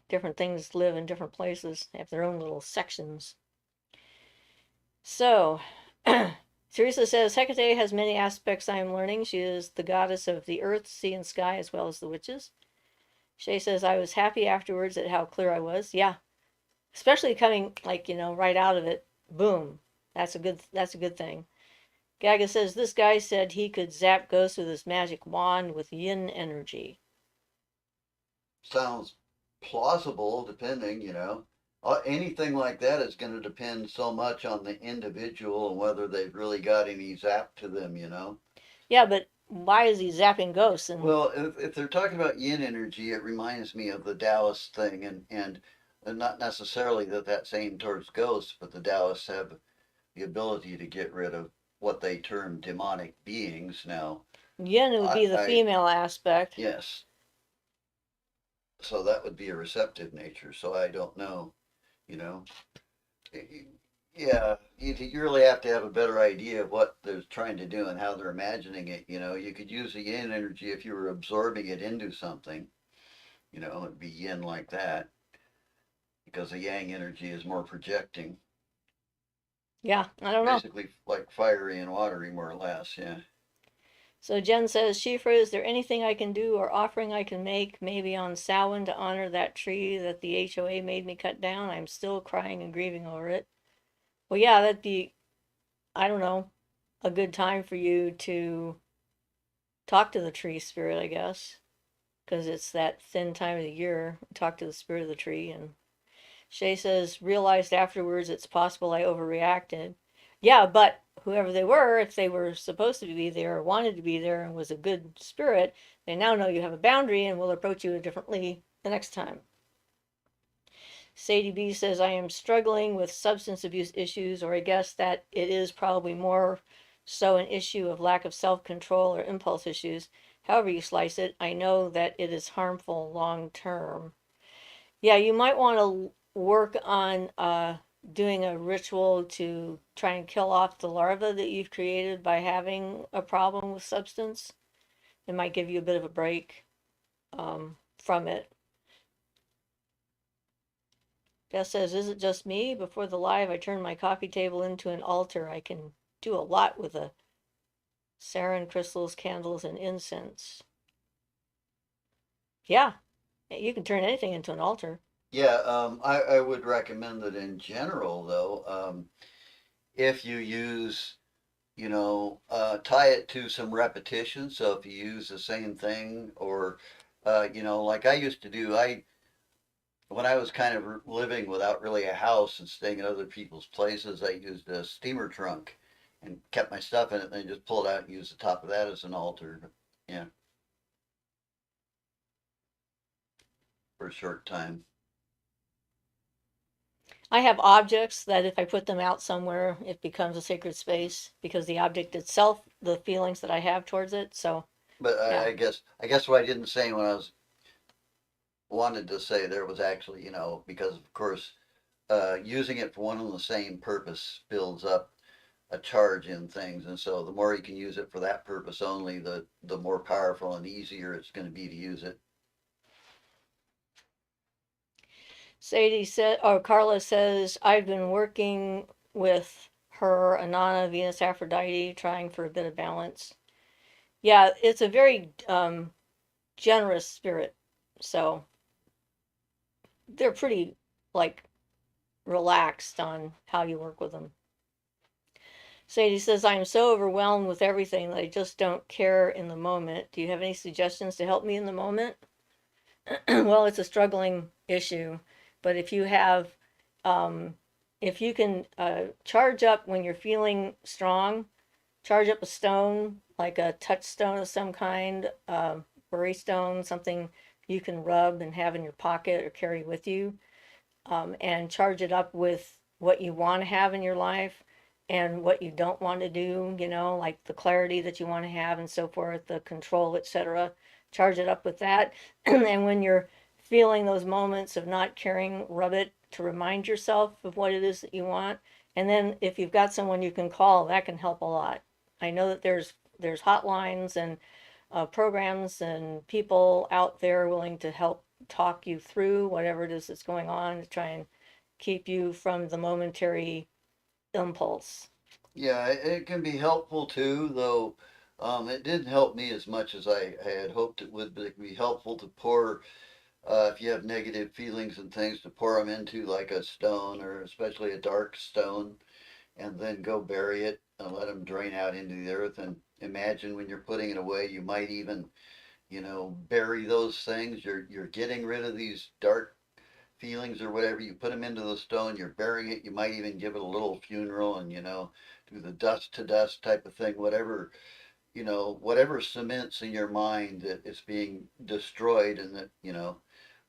Different things live in different places, they have their own little sections. So, Teresa says Hecate has many aspects I am learning. She is the goddess of the earth, sea, and sky, as well as the witches. Shay says I was happy afterwards at how clear I was. Yeah, especially coming like right out of it. Boom. That's a good thing. Gaga says this guy said he could zap ghosts with his magic wand with yin energy. Sounds plausible, depending, anything like that is going to depend so much on the individual and whether they've really got any zap to them. Yeah, but why is he zapping ghosts? And Well, if they're talking about yin energy, it reminds me of the Taoist thing, and not necessarily that that's aimed towards ghosts, but the Taoists have the ability to get rid of what they term demonic beings. Now, yin would be the I female aspect. yes, so that would be a receptive nature. So I don't know, you know. Yeah, you really have to have a better idea of what they're trying to do and how they're imagining it. You could use the yin energy if you were absorbing it into something. It'd be yin like that because the yang energy is more projecting, Yeah, I don't know. basically like fiery and watery, more or less. Yeah. So Jen says, Siofra, is there anything I can do or offering I can make, maybe on Samhain to honor that tree that the HOA made me cut down? I'm still crying and grieving over it. Well, yeah, that'd be, I don't know, a good time for you to talk to the tree spirit, I guess, because it's that thin time of the year. Talk to the spirit of the tree. And Shay says, realized afterwards it's possible I overreacted. Yeah, but whoever they were, if they were supposed to be there or wanted to be there and was a good spirit, they now know you have a boundary and will approach you differently the next time. Sadie B says, I am struggling with substance abuse issues, or I guess that it is probably more so an issue of lack of self control or impulse issues. However, you slice it, I know that it is harmful long term. Yeah, you might want to work on doing a ritual to try and kill off the larva that you've created by having a problem with substance. It might give you a bit of a break from it. Beth says, is it just me? Before the live, I turned my coffee table into an altar. I can do a lot with a sarin crystals, candles, and incense. Yeah, you can turn anything into an altar. Yeah, I would recommend that in general, though, if you use, tie it to some repetition. So if you use the same thing, or, like I used to do, when I was kind of living without really a house and staying at other people's places, I used a steamer trunk and kept my stuff in it, and then just pull it out and use the top of that as an altar. But, yeah, for a short time. I have objects that if I put them out somewhere, it becomes a sacred space because the object itself, the feelings that I have towards it. So, But yeah. I guess what I didn't say when I was wanted to say there was actually, because of course, using it for one and the same purpose builds up a charge in things, and so the more you can use it for that purpose only, the more powerful and easier it's going to be to use it. Sadie said, or Carla says, I've been working with her, Anana, Venus, Aphrodite, trying for a bit of balance. Yeah, it's a very generous spirit. So they're pretty like relaxed on how you work with them. Sadie says, I'm so overwhelmed with everything that I just don't care in the moment. Do you have any suggestions to help me in the moment? Well, it's a struggling issue, but um, if you can charge up when you're feeling strong, charge up a stone, like a touchstone of some kind, worry stone, something you can rub and have in your pocket or carry with you, and charge it up with what you want to have in your life and what you don't want to do, like the clarity that you want to have and so forth, the control, etc. Charge it up with that. And when you're feeling those moments of not caring, rub it to remind yourself of what it is that you want. And then if you've got someone you can call, that can help a lot. I know that there's hotlines and programs and people out there willing to help talk you through whatever it is that's going on to try and keep you from the momentary impulse. Yeah, it can be helpful too, though. It didn't help me as much as I had hoped it would, but it can be helpful to pour, if you have negative feelings and things, to pour them into like a stone or especially a dark stone, and then go bury it and let them drain out into the earth. And imagine when you're putting it away, you might even, bury those things. You're getting rid of these dark feelings or whatever. You put them into the stone, you're burying it. You might even give it a little funeral and, do the dust to dust type of thing, whatever, whatever cements in your mind that it's being destroyed, and that,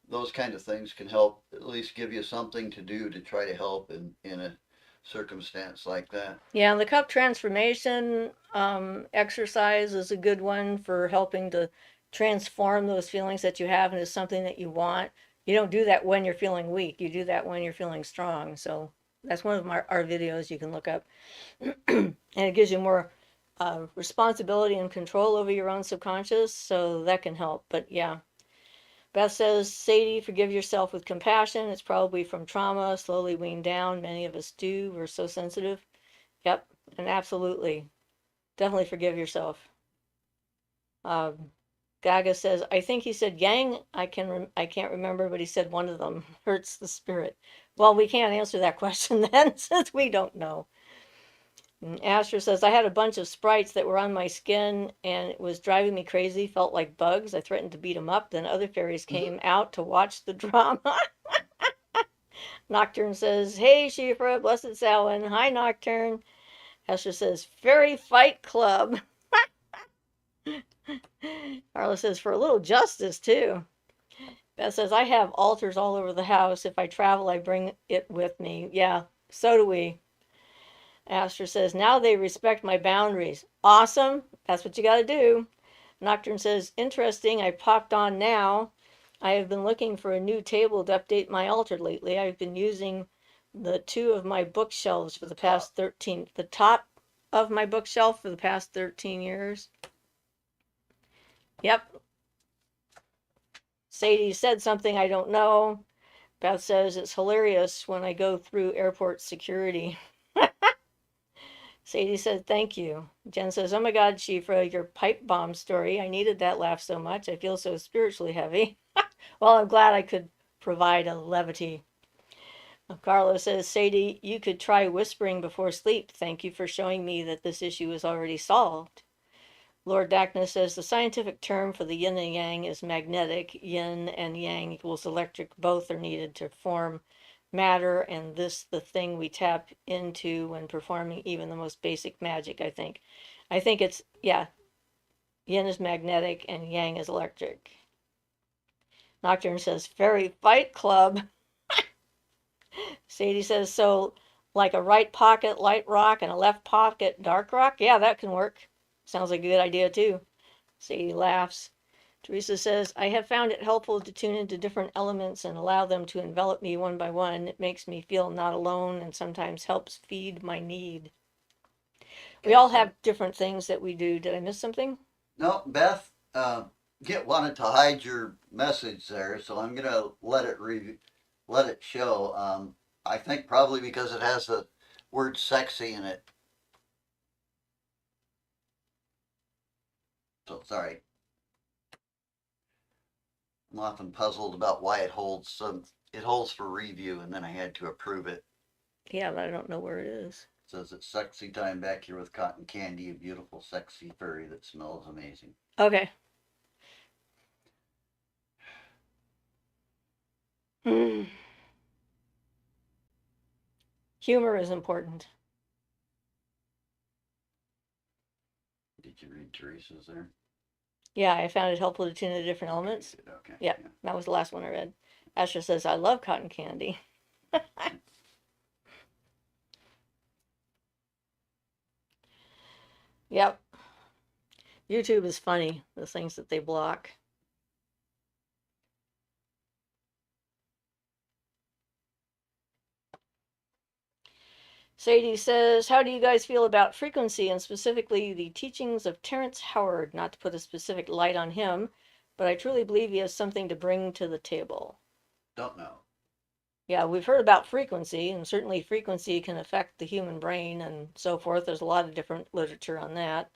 those kind of things can help at least give you something to do to try to help in a circumstance like that. Yeah, and the cup transformation exercise is a good one for helping to transform those feelings that you have into something that you want. You don't do that when you're feeling weak. You do that when you're feeling strong. So that's one of our videos you can look up. And it gives you more responsibility and control over your own subconscious. So that can help. But yeah, Beth says, Sadie, forgive yourself with compassion. It's probably from trauma, slowly weaned down. Many of us do. We're so sensitive. Yep, and absolutely. Definitely forgive yourself. Um, Gaga says, I think he said yang. I can't remember, but he said one of them hurts the spirit. Well, we can't answer that question then, since we don't know. And Asher says, I had a bunch of sprites that were on my skin and it was driving me crazy, felt like bugs. I threatened to beat them up. Then other fairies came out to watch the drama. Nocturne says, Hey, Siofra, Blessed Samhain. Hi, Nocturne. Asher says, Fairy Fight Club. Carla says, For a little justice, too. Beth says, I have altars all over the house. If I travel, I bring it with me. Yeah, so do we. Astor says, now they respect my boundaries. Awesome. That's what you got to do. Nocturne says, interesting. I popped on now. I have been looking for a new table to update my altar lately. I've been using the two of my bookshelves for the past 13, the top of my bookshelf for the past 13 years. Yep. Sadie said something I don't know. Beth says it's hilarious when I go through airport security. Sadie said, thank you. Jen says, oh my God, Shifra, your pipe bomb story. I needed that laugh so much. I feel so spiritually heavy. Well, I'm glad I could provide a levity. Carlos says, Sadie, you could try whispering before sleep. Thank you for showing me that this issue is already solved. Lord Dackness says, the scientific term for the yin and yang is magnetic. Yin and yang equals electric. Both are needed to form matter, and this the thing we tap into when performing even the most basic magic, I think. I think it's, yeah, yin is magnetic and yang is electric. Nocturne says, Fairy Fight Club. Sadie says, so like a right pocket light rock and a left pocket dark rock? Yeah, that can work. Sounds like a good idea too. Sadie laughs. Teresa says, I have found it helpful to tune into different elements and allow them to envelop me one by one. It makes me feel not alone and sometimes helps feed my need. We Okay, all so have different things that we do. Did I miss something? no, Beth, get wanted to hide your message there, so I'm gonna let it show. I think probably because it has the word "sexy" in it. So sorry, I'm often puzzled about why it holds some. It holds for review, and then I had to approve it. Yeah, but I don't know where it is. It says it's sexy time back here with cotton candy, a beautiful, sexy furry that smells amazing. Okay. Humor is important. Did you read Teresa's there? Yeah, I found it helpful to tune into different elements. Okay. Yeah, that was the last one I read. Asher says, I love cotton candy. Yep. YouTube is funny, the things that they block. Sadie says, how do you guys feel about frequency and specifically the teachings of Terrence Howard? Not to put a specific light on him, but I truly believe he has something to bring to the table. Don't know. Yeah, we've heard about frequency, and certainly frequency can affect the human brain and so forth. There's a lot of different literature on that.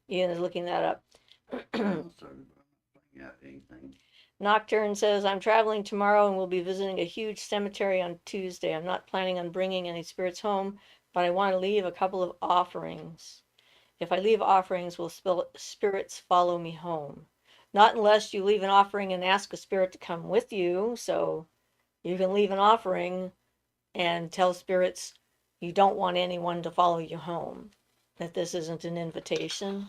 Ian is looking that up. Anything. Nocturne says, I'm traveling tomorrow and will be visiting a huge cemetery on Tuesday. I'm not planning on bringing any spirits home, but I want to leave a couple of offerings. If I leave offerings, will spirits follow me home? Not unless you leave an offering and ask a spirit to come with you. So you can leave an offering and tell spirits you don't want anyone to follow you home, that this isn't an invitation.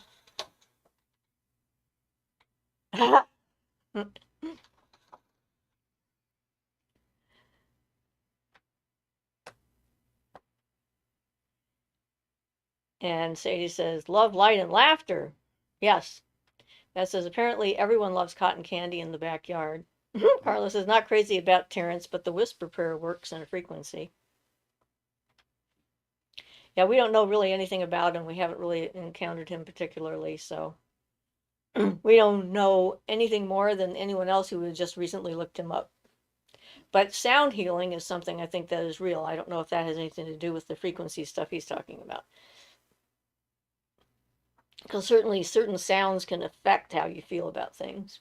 And Sadie says, love, light, and laughter. Yes. That says, apparently everyone loves cotton candy in the backyard. Carla says, not crazy about Terrence, but the whisper prayer works in a frequency. Yeah, we don't know really anything about him. We haven't really encountered him particularly, so we don't know anything more than anyone else who has just recently looked him up. But sound healing is something I think that is real. I don't know if that has anything to do with the frequency stuff he's talking about. Because certainly certain sounds can affect how you feel about things.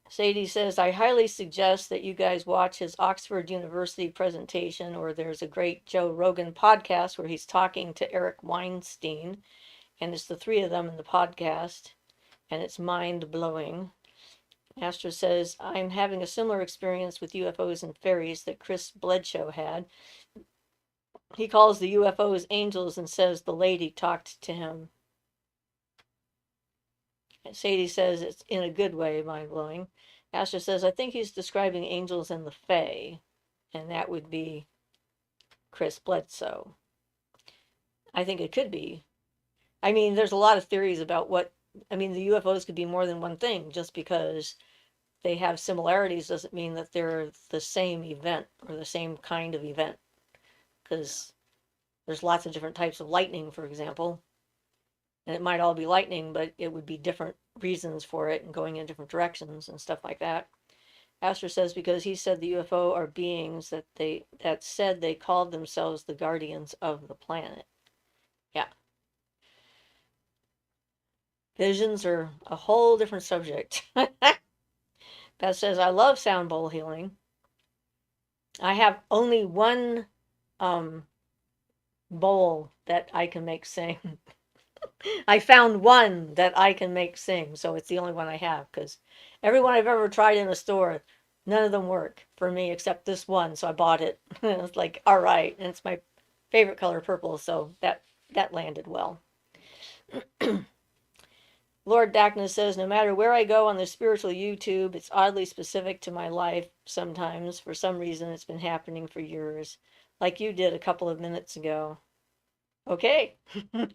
Sadie says, I highly suggest that you guys watch his Oxford University presentation, or there's a great Joe Rogan podcast where he's talking to Eric Weinstein, and it's the three of them in the podcast, and it's mind-blowing. Astra says, I'm having a similar experience with UFOs and fairies that Chris Bledsoe had. He calls the UFOs angels and says the lady talked to him. Sadie says it's in a good way, mind-blowing. Astra says, I think he's describing angels and the Fae, and that would be Chris Bledsoe. I think it could be. I mean, there's a lot of theories about what, I mean, the UFOs could be more than one thing. Just because they have similarities doesn't mean that they're the same event or the same kind of event. Because there's lots of different types of lightning, for example. And it might all be lightning, but it would be different reasons for it and going in different directions and stuff like that. Astor says because he said the UFO are beings that said they called themselves the guardians of the planet. Yeah. Visions are a whole different subject. Beth says, I love sound bowl healing. I have only one bowl that I can make sing. I found one that I can make sing, so it's the only one I have, because every one I've ever tried in a store, none of them work for me except this one, so I bought it. It's like, all right, and it's my favorite color, purple, so that landed well. Lord Dackness says, no matter where I go on the spiritual YouTube, it's oddly specific to my life sometimes. For some reason, it's been happening for years, like you did a couple of minutes ago. Okay,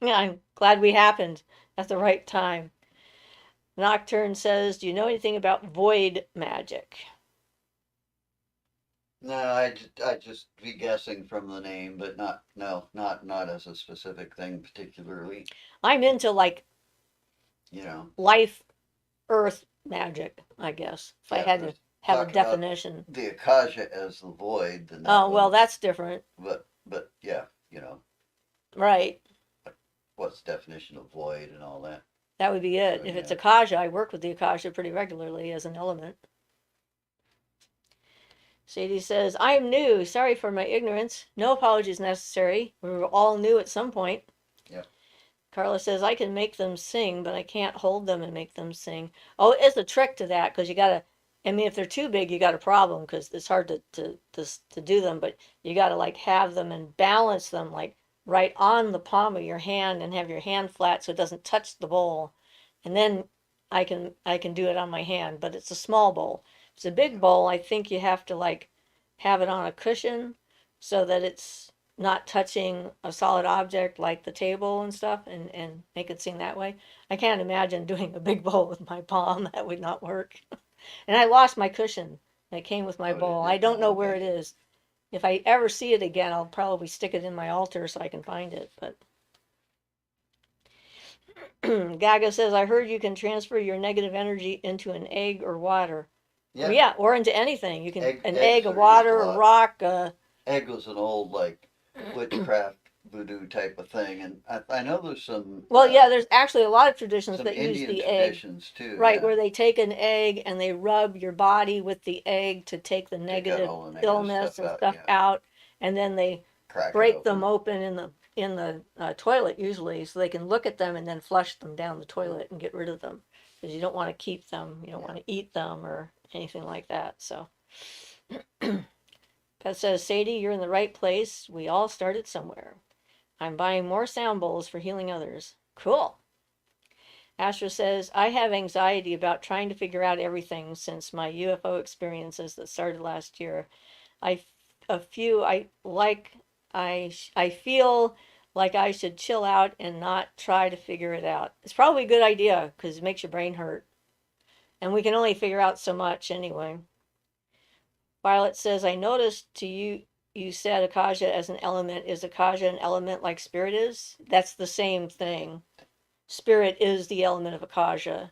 I'm glad we happened at the right time. Nocturne says, do you know anything about void magic? No, I just be guessing from the name, but not as a specific thing particularly. I'm into like You know, life, earth magic, I guess, if I yeah. had If to we have a talk about definition. the Akasha as the void, then that Oh, well, one. that's different. But yeah, Right. what's the definition of void and all that. That would be it. So If it's yeah. Akasha, I work with the Akasha pretty regularly as an element. Sadie says, I am new. Sorry for my ignorance. No apologies necessary. We were all new at some point. Yep. Carla says, I can make them sing, but I can't hold them and make them sing. Oh, it's a trick to that because you got to, I mean, if they're too big, you got a problem because it's hard to do them, but you got to like have them and balance them like right on the palm of your hand and have your hand flat so it doesn't touch the bowl. And then I can do it on my hand, but it's a small bowl. If it's a big bowl, I think you have to like have it on a cushion so that it's not touching a solid object like the table and stuff and make it sing that way. I can't imagine doing a big bowl with my palm. That would not work. And I lost my cushion that came with my Oh, bowl. did I you? don't know Oh, where okay. it is. If I ever see it again, I'll probably stick it in my altar so I can find it. But Gaga says, I heard you can transfer your negative energy into an egg or water. Well, Yeah, yeah, or into anything. You can an egg, eggs a are used a water, a lot. rock. Egg was an old like witchcraft voodoo type of thing, and I know there's Well, yeah, there's actually a lot of traditions some that use Indian the egg, traditions too. right, Yeah, where they take an egg and they rub your body with the egg to take the take out negative all the negative illness stuff and out. stuff Yeah, out, and then they crack it break them open. open in the toilet usually, so they can look at them and then flush them down the toilet and get rid of them because you don't want to keep them, you don't Yeah. want to eat them or anything like that. So, Beth says, Sadie, you're in the right place. We all started somewhere. I'm buying more sound bowls for healing others. Cool. Astra says, I have anxiety about trying to figure out everything since my UFO experiences that started last year. I a few I like I feel like I should chill out and not try to figure it out. It's probably a good idea because it makes your brain hurt. And we can only figure out so much anyway. Violet says, I noticed to you said Akaja as an element. Is Akaja an element like spirit is? That's the same thing. Spirit is the element of Akaja.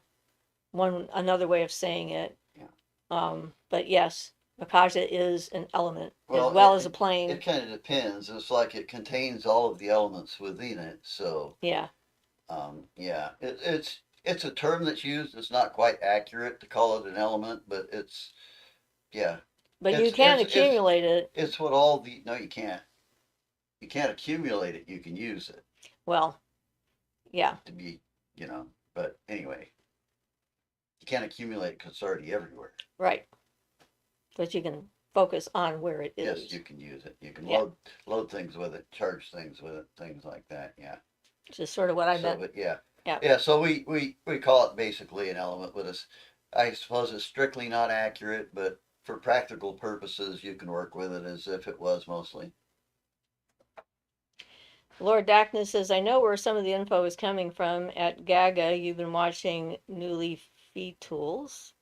One another way of saying it. Yeah. But yes, Akaja is an element as Well, well as a plane. it kind of depends. It's like it contains all of the elements within it. So Yeah. yeah, it's a term that's used. It's not quite accurate to call it an element, but it's yeah, But you it's can it's it's accumulate it. it's what all the no, you can't. You can't accumulate it. You can use it Well, yeah, to be, you know. But anyway, you can't accumulate it because it's already everywhere. right. But you can focus on where it Yes, you is. can use it. You can Yeah. load things with it, charge things with it, things like that. Yeah. Which is sort of what I So, meant. but yeah, Yeah. yeah. So we call it basically an element, but it's I suppose it's strictly not accurate, but for practical purposes, you can work with it as if it was mostly. Lord Dackness says, I know where some of the info is coming from. At Gaga, you've been watching Newly Feed Tools.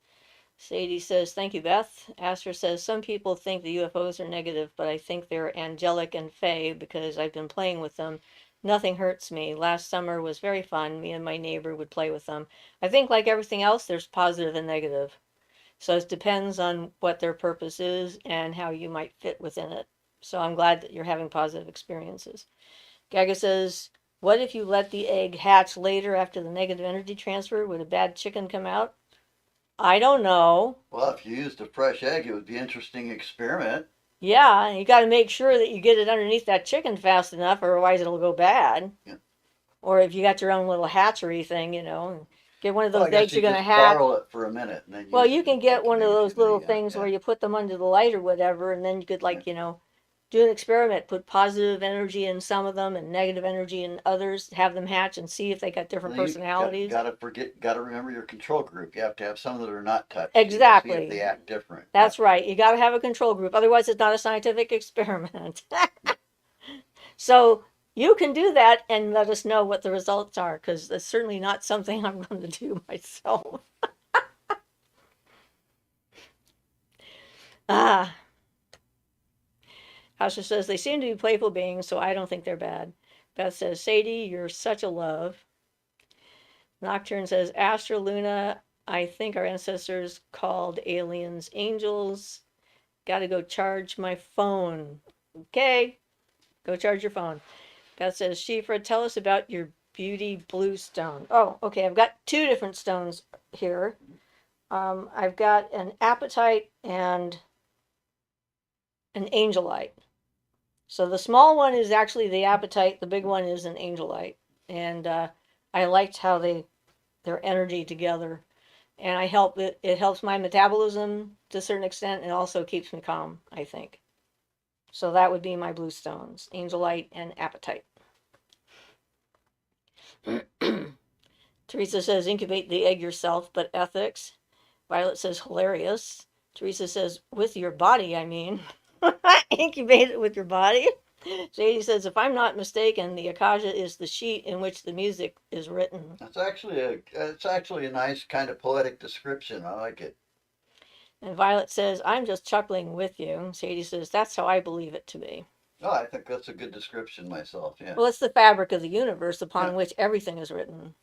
Sadie says, thank you, Beth. Astor says, some people think the UFOs are negative, but I think they're angelic and fey because I've been playing with them. Nothing hurts me. Last summer was very fun. Me and my neighbor would play with them. I think, like everything else, there's positive and negative. So it depends on what their purpose is and how you might fit within it. So I'm glad that you're having positive experiences. Gaga says, what if you let the egg hatch later after the negative energy transfer? Would a bad chicken come out? I don't know. Well, if you used a fresh egg, it would be an interesting experiment. Yeah, you got to make sure that you get it underneath that chicken fast enough, or otherwise it'll go bad. Yeah. Or if you got your own little hatchery thing, get one of Well, I those guess eggs you're you going to just hatch. borrow it for a minute and then Well, use you it can to get take a one of those little negativity out. things where Yeah. you put them under the light or whatever, and then you could, Yeah. like, do an experiment, put positive energy in some of them and negative energy in others, have them hatch and see if they got different Then you personalities. got to remember your control group. You have to have some that are not touched to see if Exactly. they act different. Yeah. That's right. You got to have a control group. Otherwise, it's not a scientific experiment. So you can do that and let us know what the results are because that's certainly not something I'm going to do myself. Ah, Asha says they seem to be playful beings, so I don't think they're bad. Beth says, Sadie, you're such a love. Nocturne says, Astra Luna, I think our ancestors called aliens angels. Gotta go charge my phone. Okay, go charge your phone. Beth says, Siofra, tell us about your beauty blue stone. Oh, okay, I've got two different stones here. I've got an apatite and an angelite. So the small one is actually the apatite. The big one is an angelite, and I liked how their energy together, and it helps my metabolism to a certain extent, and also keeps me calm. I think so. That would be my blue stones: angelite and apatite. Teresa says incubate the egg yourself, but ethics. Violet says hilarious. Teresa says with your body, I mean. Incubate it with your body. Sadie says, if I'm not mistaken, the Akaja is the sheet in which the music is written. It's actually a nice kind of poetic description. I like it. And Violet says, I'm just chuckling with you. Sadie says, that's how I believe it to be. Oh, I think that's a good description myself. Yeah. Well, it's the fabric of the universe upon Yeah. which everything is written.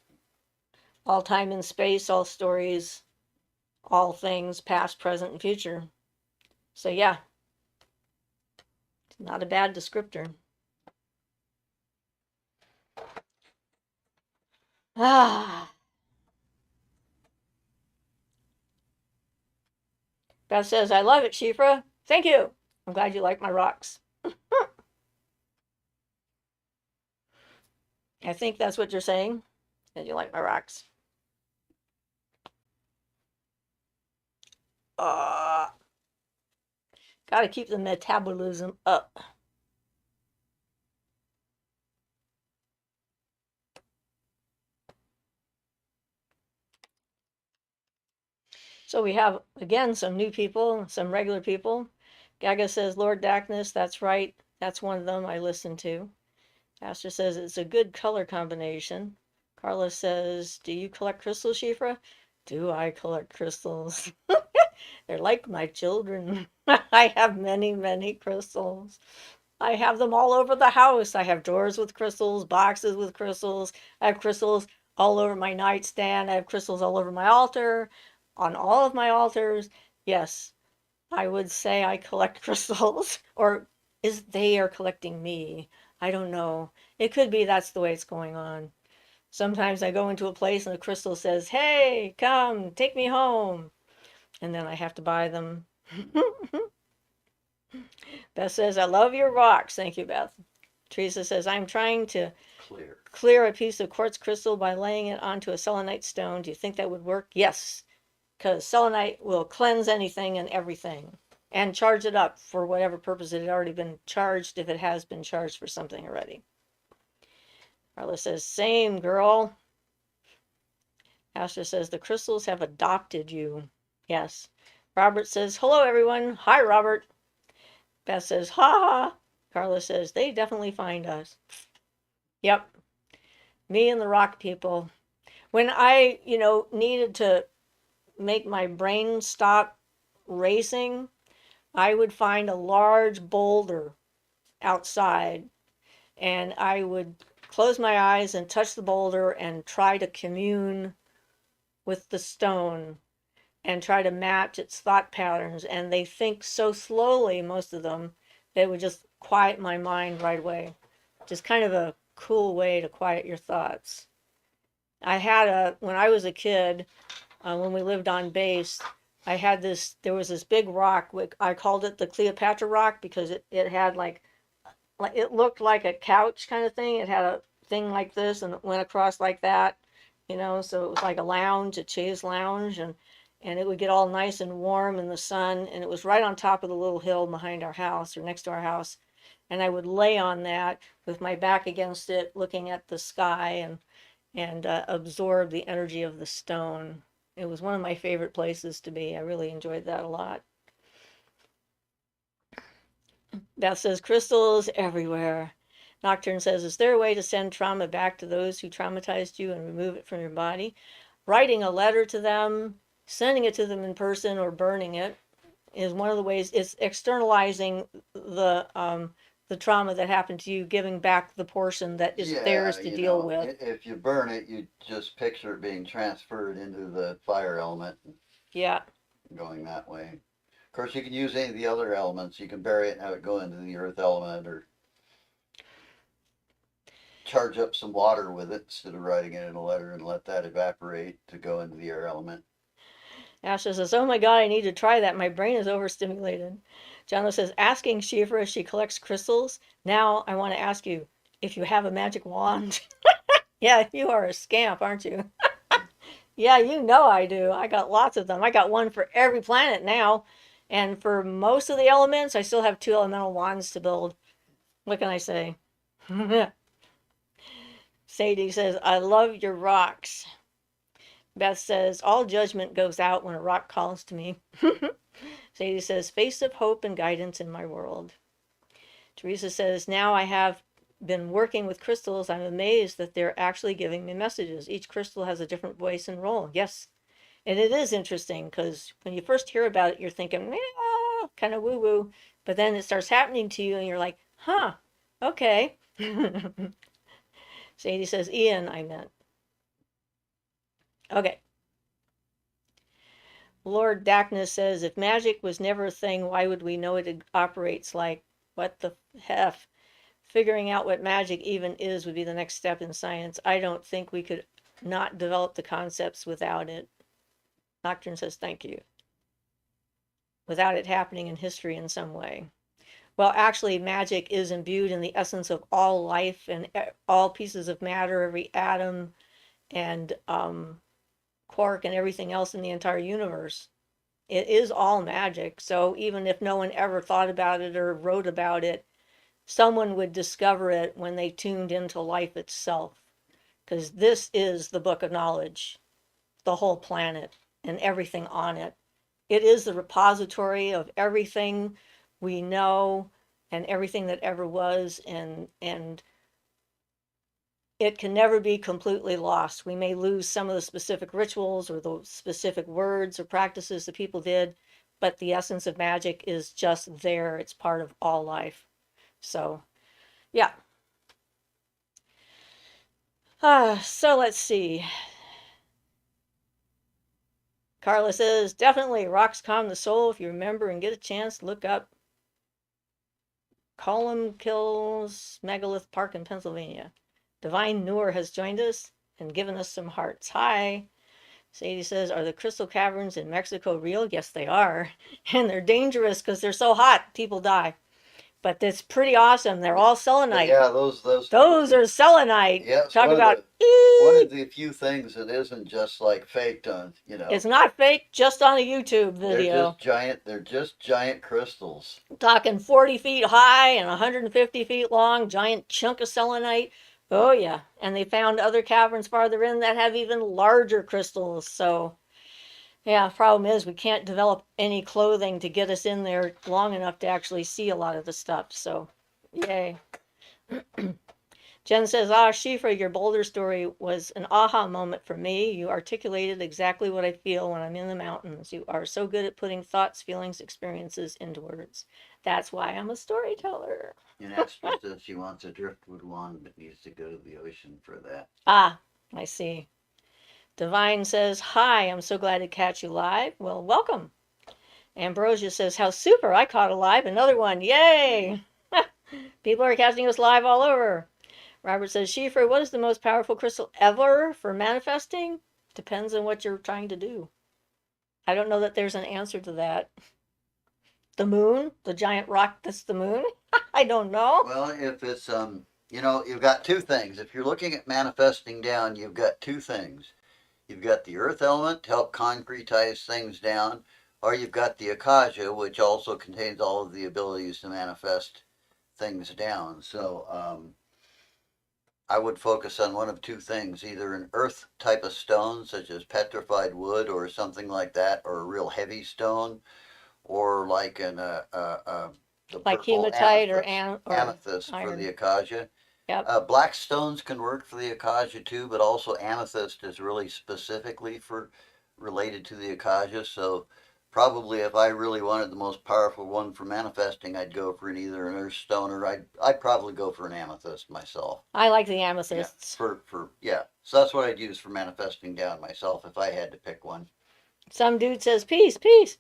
All time and space, all stories, all things past, present, and future. So yeah, not a bad descriptor. Ah, Beth says, I love it, Shifra. Thank you. I'm glad you like my rocks. I think that's what you're saying, that you like my rocks. Uh, Gotta keep the metabolism up. So we have, again, some new people, some regular people. Gaga says, Lord Darkness, that's right. That's one of them I listen to. Astor says, it's a good color combination. Carla says, do you collect crystals, Shifra? Do I collect crystals? They're like my children. I have many, many crystals. I have them all over the house. I have drawers with crystals, boxes with crystals. I have crystals all over my nightstand. I have crystals all over my altar, on all of my altars. Yes, I would say I collect crystals, or is they are collecting me? I don't know. It could be that's the way it's going on. Sometimes I go into a place and the crystal says, hey, come, take me home. And then I have to buy them. Beth says, I love your rocks. Thank you, Beth. Teresa says, I'm trying to clear a piece of quartz crystal by laying it onto a selenite stone. Do you think that would work? Yes, because selenite will cleanse anything and everything and charge it up for whatever purpose it had already been charged, if it has been charged for something already. Carla says, same girl. Astor says, the crystals have adopted you. Yes. Robert says, hello, everyone. Hi, Robert. Beth says, ha ha. Carla says, they definitely find us. Yep. Me and the rock people. When I, needed to make my brain stop racing, I would find a large boulder outside and I would close my eyes and touch the boulder and try to commune with the stone and try to match its thought patterns. And they think so slowly, most of them, that it would just quiet my mind right away. Just kind of a cool way to quiet your thoughts. When I was a kid, when we lived on base, there was this big rock. I called it the Cleopatra rock because it had it looked like a couch kind of thing. It had a thing like this and it went across like that, so it was like a chaise lounge, and it would get all nice and warm in the sun. And it was right on top of the little hill behind our house or next to our house. And I would lay on that with my back against it, looking at the sky and absorb the energy of the stone. It was one of my favorite places to be. I really enjoyed that a lot. Beth says, crystals everywhere. Nocturne says, is there a way to send trauma back to those who traumatized you and remove it from your body? Writing a letter to them, sending it to them in person, or burning it is one of the ways. It's externalizing the trauma that happened to you, giving back the portion that is theirs to deal with. If you burn it, you just picture it being transferred into the fire element. Yeah. Going that way. Of course, you can use any of the other elements. You can bury it and have it go into the earth element, or charge up some water with it instead of writing it in a letter and let that evaporate to go into the air element. Asha says, oh my God, I need to try that. My brain is overstimulated. Jana says, asking Shifra if she collects crystals. Now I want to ask you if you have a magic wand. Yeah, you are a scamp, aren't you? Yeah, I do. I got lots of them. I got one for every planet now. And for most of the elements, I still have 2 elemental wands to build. What can I say? Sadie says, I love your rocks. Beth says, all judgment goes out when a rock calls to me. Sadie says, face of hope and guidance in my world. Teresa says, now I have been working with crystals. I'm amazed that they're actually giving me messages. Each crystal has a different voice and role. Yes. And it is interesting because when you first hear about it, you're thinking, kind of woo woo. But then it starts happening to you and you're like, huh, okay. Sadie says, Ian, I meant. Okay. Lord Darkness says, if magic was never a thing, why would we know it operates like? What the F? Figuring out what magic even is would be the next step in science. I don't think we could not develop the concepts without it. Nocturne says, thank you. Without it happening in history in some way. Well, actually, magic is imbued in the essence of all life and all pieces of matter, every atom and quark and everything else in the entire universe. It is all magic. So even if no one ever thought about it or wrote about it, someone would discover it when they tuned into life itself. Because this is the book of knowledge, the whole planet and everything on it. It is the repository of everything we know and everything that ever was, and it can never be completely lost. We may lose some of the specific rituals or the specific words or practices that people did, but the essence of magic is just there. It's part of all life. So, yeah. So let's see. Carla says, definitely rocks calm the soul. If you remember and get a chance, look up Column Kills Megalith Park in Pennsylvania. Divine Noor has joined us and given us some hearts. Hi. Sadie says, are the crystal caverns in Mexico real? Yes, they are. And they're dangerous because they're so hot, people die. But it's pretty awesome. They're all selenite. Yeah, those are selenite. Yeah, it's Talk about one of the few things that isn't just like faked on, It's not fake, just on a YouTube video. They're just giant crystals. Talking 40 feet high and 150 feet long, giant chunk of selenite. Oh yeah, and they found other caverns farther in that have even larger crystals. So yeah, problem is we can't develop any clothing to get us in there long enough to actually see a lot of the stuff. So yay. Jen says, Siofra, your Boulder story was an aha moment for me. You articulated exactly what I feel when I'm in the mountains. You are so good at putting thoughts, feelings, experiences into words. That's why I'm a storyteller. And Esther says she wants a driftwood wand but needs to go to the ocean for that. I see. Divine says, hi, I'm so glad to catch you live. Well, welcome. Ambrosia says, how super, I caught a live. Another one, yay. People are catching us live all over. Robert says, Siofra, what is the most powerful crystal ever for manifesting? Depends on what you're trying to do. I don't know that there's an answer to that. The moon? The giant rock that's the moon? I don't know. Well, if it's, you've got two things. If you're looking at manifesting down, you've got two things. You've got the earth element to help concretize things down, or you've got the acacia, which also contains all of the abilities to manifest things down. So, I would focus on one of two things, either an earth type of stone, such as petrified wood or something like that, or a real heavy stone, or like the like purple hematite amethyst iron. For the acacia. Yep. Black stones can work for the acacia too, but also amethyst is really specifically related to the acacia. So probably if I really wanted the most powerful one for manifesting, I'd go for either an earth stone or I'd probably go for an amethyst myself. I like the amethysts. Yeah. So that's what I'd use for manifesting down myself if I had to pick one. Some dude says peace, peace.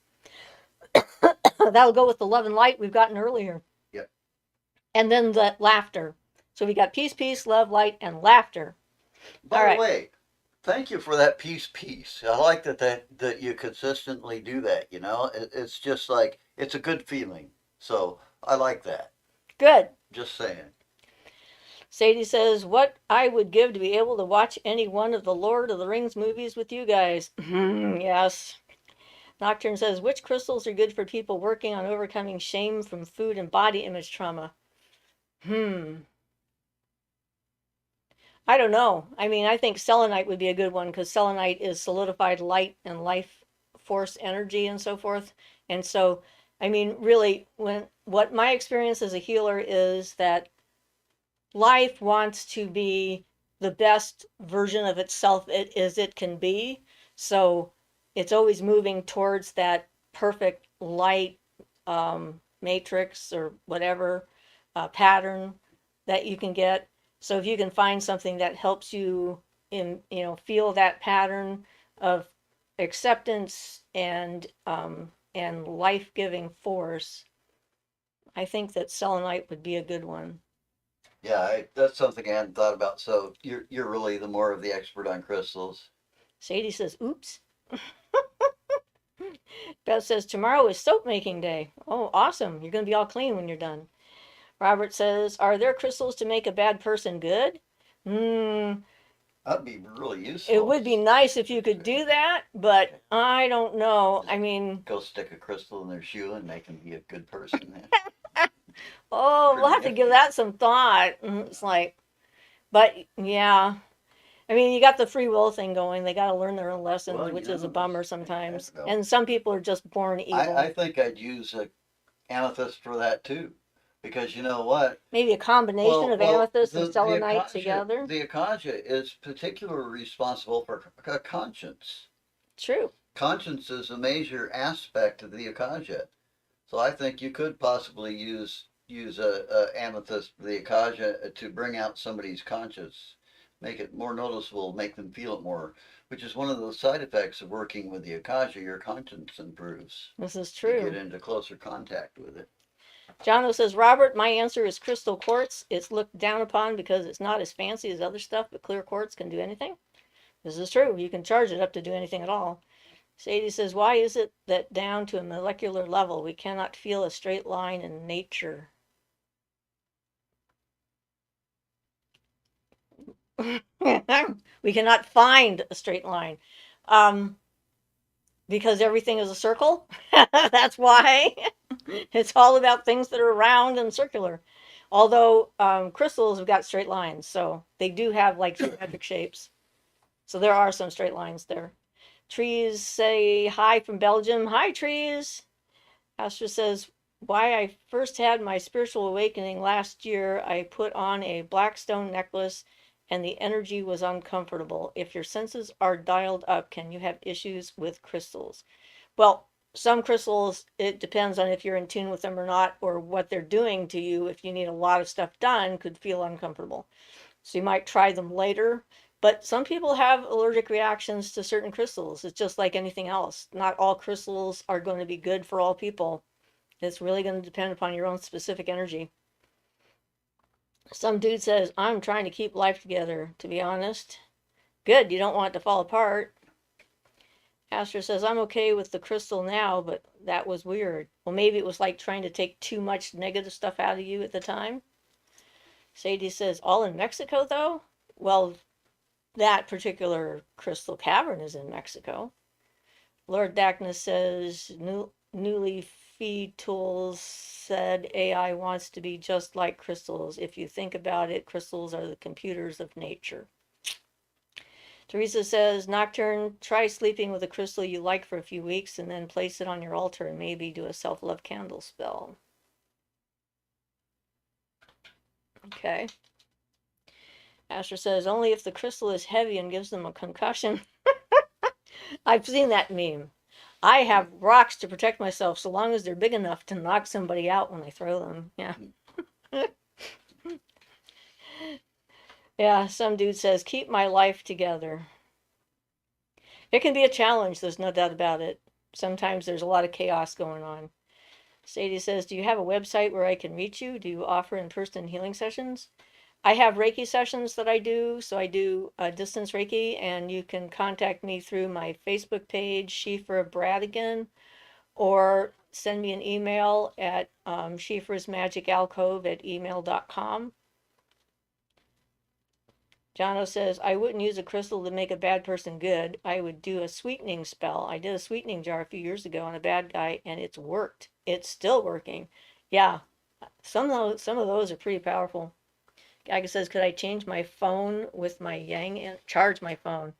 That'll go with the love and light we've gotten earlier. Yep. And then the laughter. So we got peace, peace, love, light, and laughter. By the way, thank you for that peace. I like that you consistently do that. It's just like it's a good feeling. So I like that. Good. Just saying. Sadie says, what I would give to be able to watch any one of the Lord of the Rings movies with you guys. Yes. Nocturne says, which crystals are good for people working on overcoming shame from food and body image trauma? I don't know. I mean, I think selenite would be a good one because selenite is solidified light and life force energy and so forth. And so, I mean, really, what my experience as a healer is that life wants to be the best version of itself as it can be. So it's always moving towards that perfect light matrix or whatever pattern that you can get. So if you can find something that helps you feel that pattern of acceptance and life-giving force, I think that selenite would be a good one. Yeah, that's something I hadn't thought about. So you're really the more of the expert on crystals. Sadie says, oops. Beth says, tomorrow is soap making day. Oh, awesome. You're going to be all clean when you're done. Robert says, are there crystals to make a bad person good? Hmm, That'd be really it useful. would be nice if you could do that, but I don't know. I Just mean, go stick a crystal in their shoe and make them be a good person. oh, we'll Pretty have to give nifty. that some thought. It's like, but yeah. I mean, you got the free will thing going. They got to learn their own lessons, Well, which is a bummer I sometimes. don't know. And some people are just born I evil. think I'd use a amethyst for that too, because you know what? Maybe a combination of Well, amethyst and selenite together. the akaja is particularly responsible for a conscience. True. Conscience is a major aspect of the akaja. So I think you could possibly use a amethyst, the akaja, to bring out somebody's conscience, make it more noticeable, make them feel it more, which is one of the side effects of working with the akaja. Your conscience improves. This is You get true. into closer contact with it. Jono says, Robert, my answer is crystal quartz. It's looked down upon because it's not as fancy as other stuff, but clear quartz can do anything. This is true. You can charge it up to do anything at all. Sadie says, why is it that down to a molecular level we cannot feel a straight line in nature? We cannot find a straight line. Um, because everything is a circle. That's why. It's all about things that are round and circular. Although crystals have got straight lines, so they do have like geometric shapes. So there are some straight lines there. Trees say hi from Belgium. Hi, trees. Astra says, why I first had my spiritual awakening last year, I put on a black stone necklace and the energy was uncomfortable. If your senses are dialed up, can you have issues with crystals? Well, some crystals, it depends on if you're in tune with them or not, or what they're doing to you. If you need a lot of stuff done, could feel uncomfortable. So you might try them later. But some people have allergic reactions to certain crystals. It's just like anything else. Not all crystals are going to be good for all people. It's really going to depend upon your own specific energy. Some dude says, I'm trying to keep life together, to be honest. Good, you don't want it to fall apart. Astor says, I'm okay with the crystal now, but that was weird. Well, maybe it was like trying to take too much negative stuff out of you at the time. Sadie says, all in Mexico, though? Well, that particular crystal cavern is in Mexico. Lord Dackness says, newly feed tools said AI wants to be just like crystals. If you think about it, crystals are the computers of nature. Teresa says, Nocturne, try sleeping with a crystal you like for a few weeks and then place it on your altar and maybe do a self-love candle spell. Okay. Asher says, only if the crystal is heavy and gives them a concussion. I've seen that meme. I have rocks to protect myself so long as they're big enough to knock somebody out when I throw them. Yeah. Yeah, some dude says, keep my life together. It can be a challenge, there's no doubt about it. Sometimes there's a lot of chaos going on. Sadie says, do you have a website where I can reach you? Do you offer in-person healing sessions? I have Reiki sessions that I do. So I do distance Reiki, and you can contact me through my Facebook page, Siofra Bradigan, or send me an email at Alcove@email.com. Jono says, I wouldn't use a crystal to make a bad person good. I would do a sweetening spell. I did a sweetening jar a few years ago on a bad guy, and it's worked. It's still working. Yeah, some of those are pretty powerful. Gaga says, could I change my phone with my yang and charge my phone?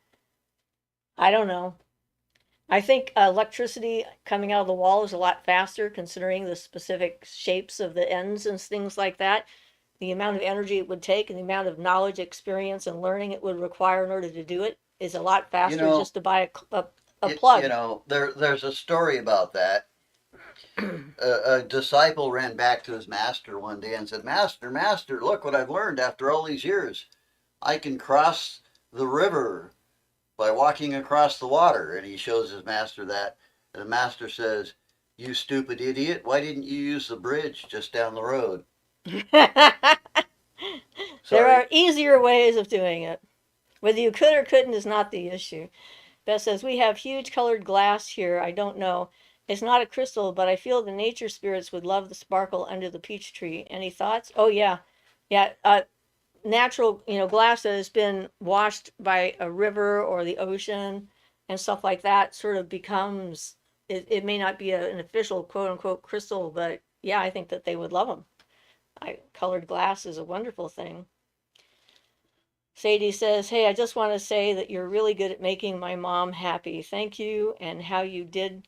I don't know. I think electricity coming out of the wall is a lot faster considering the specific shapes of the ends and things like that. The amount of energy it would take and the amount of knowledge, experience, and learning it would require in order to do it is a lot You faster know, just to buy a plug. there's a story about that. A disciple ran back to his master one day and said, Master, Master, look what I've learned after all these years. I can cross the river by walking across the water. And he shows his master that. And the master says, "You stupid idiot, why didn't you use the bridge just down the road?" There Sorry. are easier ways of doing it. Whether you could or couldn't is not the issue. Beth says, we have huge colored glass here. I don't know. It's not a crystal, but I feel the nature spirits would love the sparkle under the peach tree. Any thoughts? Oh, yeah. Yeah. Natural, glass that has been washed by a river or the ocean and stuff like that sort of becomes, it may not be an official quote unquote crystal, but yeah, I think that they would love them. Colored glass is a wonderful thing. Sadie says, hey, I just want to say that you're really good at making my mom happy. Thank you. And how did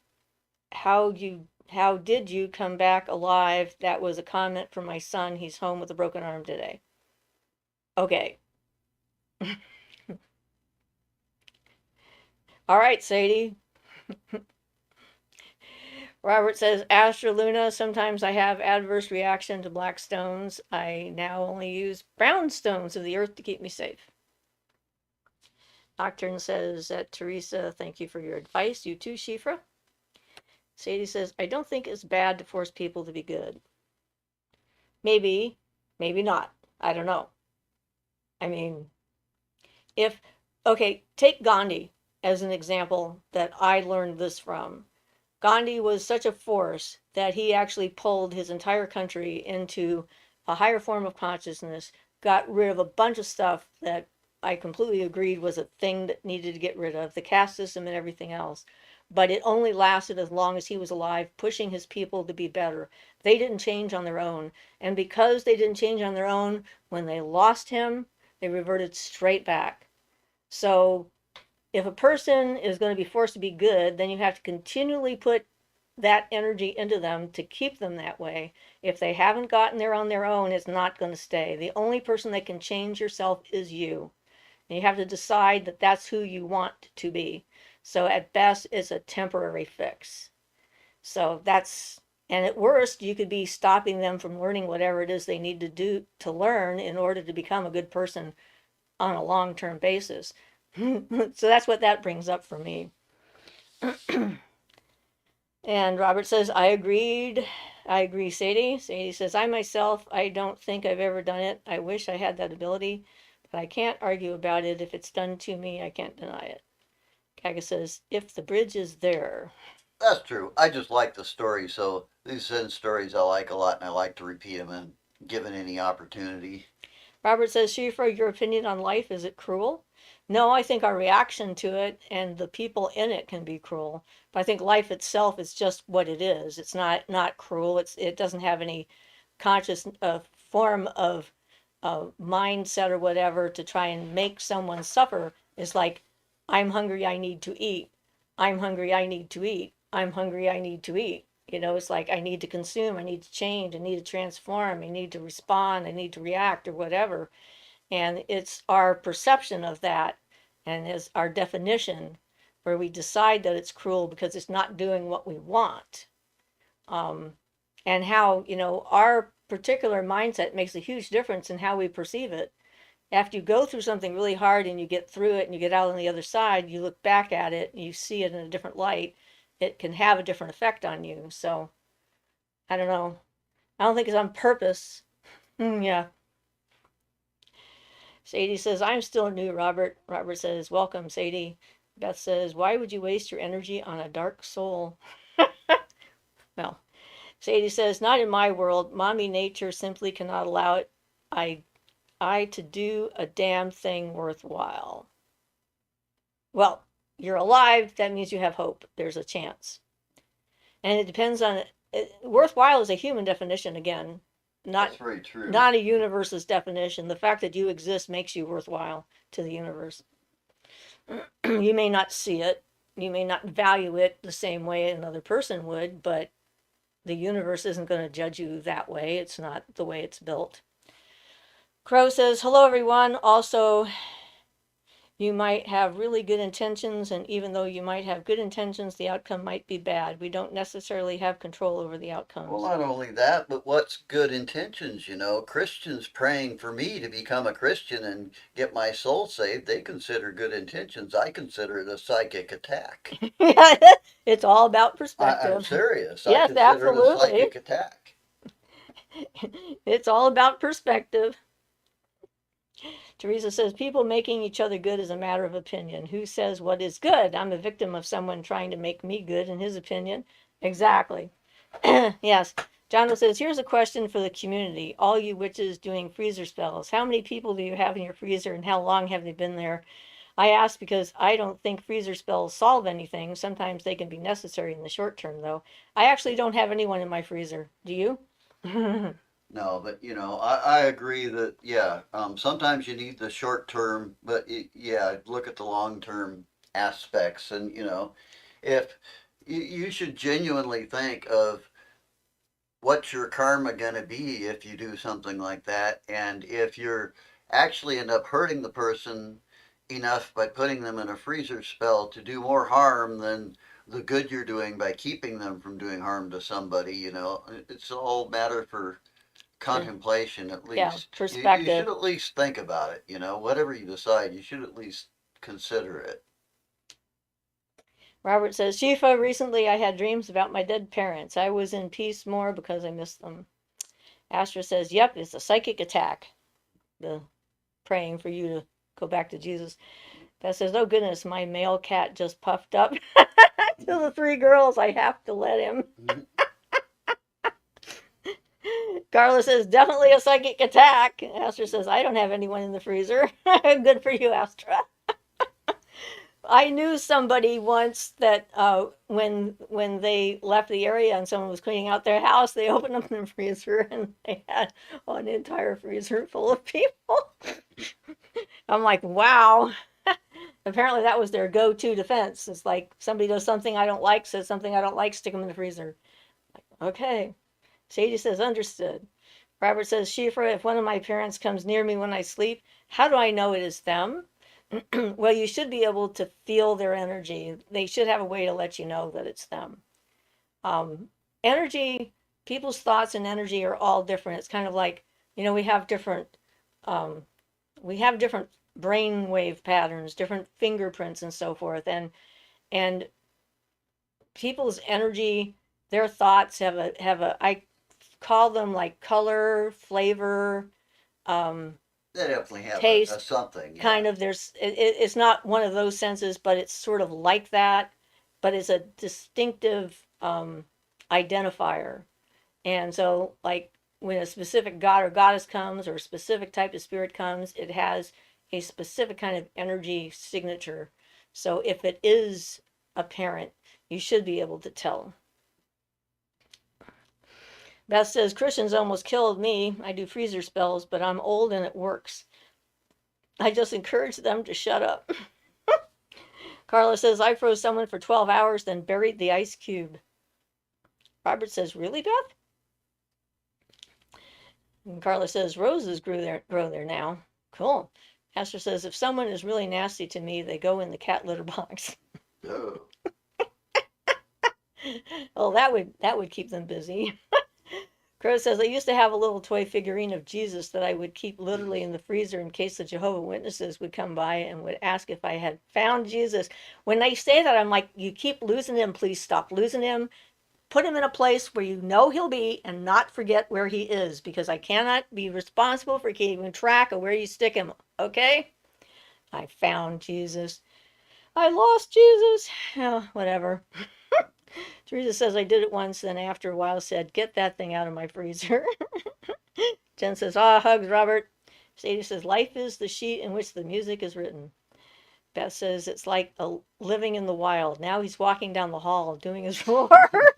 you come back alive? That was a comment from my son. He's home with a broken arm today. Okay. All right, Sadie. Robert says, Astra Luna, sometimes I have adverse reaction to black stones. I now only use brown stones of the earth to keep me safe. Nocturne says that Teresa, thank you for your advice. You too, Siofra. Sadie says, I don't think it's bad to force people to be good. Maybe, maybe not. I don't know. I mean, if, okay, take Gandhi as an example that I learned this from. Gandhi was such a force that he actually pulled his entire country into a higher form of consciousness, got rid of a bunch of stuff that I completely agreed was a thing that needed to get rid of, the caste system and everything else. But it only lasted as long as he was alive, pushing his people to be better. They didn't change on their own. And because they didn't change on their own, when they lost him, they reverted straight back. So if a person is going to be forced to be good, then you have to continually put that energy into them to keep them that way. If they haven't gotten there on their own, it's not going to stay. The only person that can change yourself is you. And you have to decide that that's who you want to be. So at best, it's a temporary fix. So that's, and at worst, you could be stopping them from learning whatever it is they need to do to learn in order to become a good person on a long-term basis. So that's what that brings up for me. And Robert says, I agreed. I agree, Sadie. Sadie says, I myself, I don't think I've ever done it. I wish I had that ability, but I can't argue about it. If it's done to me, I can't deny it. Kaga says, if the bridge is there. That's true. I just like the story, so these Zen stories I like a lot, and I like to repeat them and given any opportunity. Robert says, Siofra, your opinion on life, is it cruel? No, I think our reaction to it and the people in it can be cruel. But I think life itself is just what it is. It's not cruel. It doesn't have any conscious form of mindset or whatever to try and make someone suffer. It's like, I'm hungry, I need to eat. I'm hungry, I need to eat. I'm hungry, I need to eat. It's like I need to consume, I need to change, I need to transform, I need to respond, I need to react or whatever. And it's our perception of that and is our definition where we decide that it's cruel because it's not doing what we want. Um, and how, our particular mindset makes a huge difference in how we perceive it. After you go through something really hard and you get through it and you get out on the other side, you look back at it and you see it in a different light. It can have a different effect on you. So I don't know. I don't think it's on purpose. Yeah. Sadie says, I'm still new, Robert. Robert says, welcome, Sadie. Beth says, why would you waste your energy on a dark soul? Well, Sadie says, not in my world. Mommy nature simply cannot allow it. I to do a damn thing worthwhile. Well, you're alive. That means you have hope. There's a chance. And it depends on worthwhile is a human definition again, not That's very true. not a universe's definition. The fact that you exist makes you worthwhile to the universe. You may not see it, you may not value it the same way another person would, but the universe isn't going to judge you that way. It's not the way it's built. Crow says, hello everyone. Also, You might have really good intentions, and even though you might have good intentions, the outcome might be bad. We don't necessarily have control over the Well, outcomes. not only that, but what's good intentions? Christians praying for me to become a Christian and get my soul saved, they consider good intentions. I consider it a psychic attack. It's all about I'm perspective. serious. I Yes, consider it a absolutely. psychic attack. It's all about perspective. Teresa says, people making each other good is a matter of opinion. Who says what is good? I'm a victim of someone trying to make me good in his opinion. Exactly. Yes. John says, here's a question for the community. All you witches doing freezer spells. How many people do you have in your freezer and how long have they been there? I ask because I don't think freezer spells solve anything. Sometimes they can be necessary in the short term, though. I actually don't have anyone in my freezer. Do you? No, but I agree that yeah, sometimes you need the short term, but yeah, look at the long term aspects, and if you should genuinely think of what's your karma going to be if you do something like that, and if you're actually end up hurting the person enough by putting them in a freezer spell to do more harm than the good you're doing by keeping them from doing harm to somebody, it's all matter for contemplation at Yeah, least. You should perspective. at least think about it, whatever you decide, you should at least consider it. Robert says, Shifa, recently I had dreams about my dead parents. I was in peace more because I missed them. Astra says, yep, it's a psychic attack. The praying for you to go back to Jesus. Beth says, oh goodness, my male cat just puffed up to the three girls. I have to let him. Carla says, definitely a psychic attack. Astra says, I don't have anyone in the freezer. Good for you, Astra. I knew somebody once that when they left the area and someone was cleaning out their house, they opened up the freezer and they had an entire freezer full of people. I'm like, wow. Apparently, that was their go-to defense. It's like somebody does something I don't like, says something I don't like, stick them in the freezer. Okay. Sadie says, understood. Robert says, Shifra, if one of my parents comes near me when I sleep, how do I know it is them? Well, you should be able to feel their energy. They should have a way to let you know that it's them. Um, Energy, people's thoughts and energy are all different. It's kind of like, we have um, different brain wave patterns, different fingerprints, and so forth. And people's energy, their thoughts have a. I call them like color, flavor, um, They definitely have a taste, something, yeah. kind of. It's not one of those senses, but it's sort of like that, but it's a distinctive identifier. And so, like, when a specific god or goddess comes or a specific type of spirit comes, it has a specific kind of energy signature. So if it is a parent, you should be able to tell. Beth says, Christians almost killed me. I do freezer spells, but I'm old and it works. I just encourage them to shut up. Carla says, I froze someone for 12 hours, then buried the ice cube. Robert says, really, Beth? And Carla says, roses grow there now. Cool. Esther says, if someone is really nasty to me, they go in the cat litter box. Oh. Oh, that would keep them busy. Crow says, I used to have a little toy figurine of Jesus that I would keep literally in the freezer in case the Jehovah Witnesses would come by and would ask if I had found Jesus. When they say that, I'm like, you keep losing him. Please stop losing him. Put him in a place where you know he'll be and not forget where he is, because I cannot be responsible for keeping track of where you stick him. Okay? I found Jesus. I lost Jesus. Oh, whatever. Teresa says I did it once, then after a while said, get that thing out of my freezer. Jen says, ah, hugs, Robert. Sadie says, life is the sheet in which the music is written. Beth says, it's like living in the wild. Now he's walking down the hall doing his roar.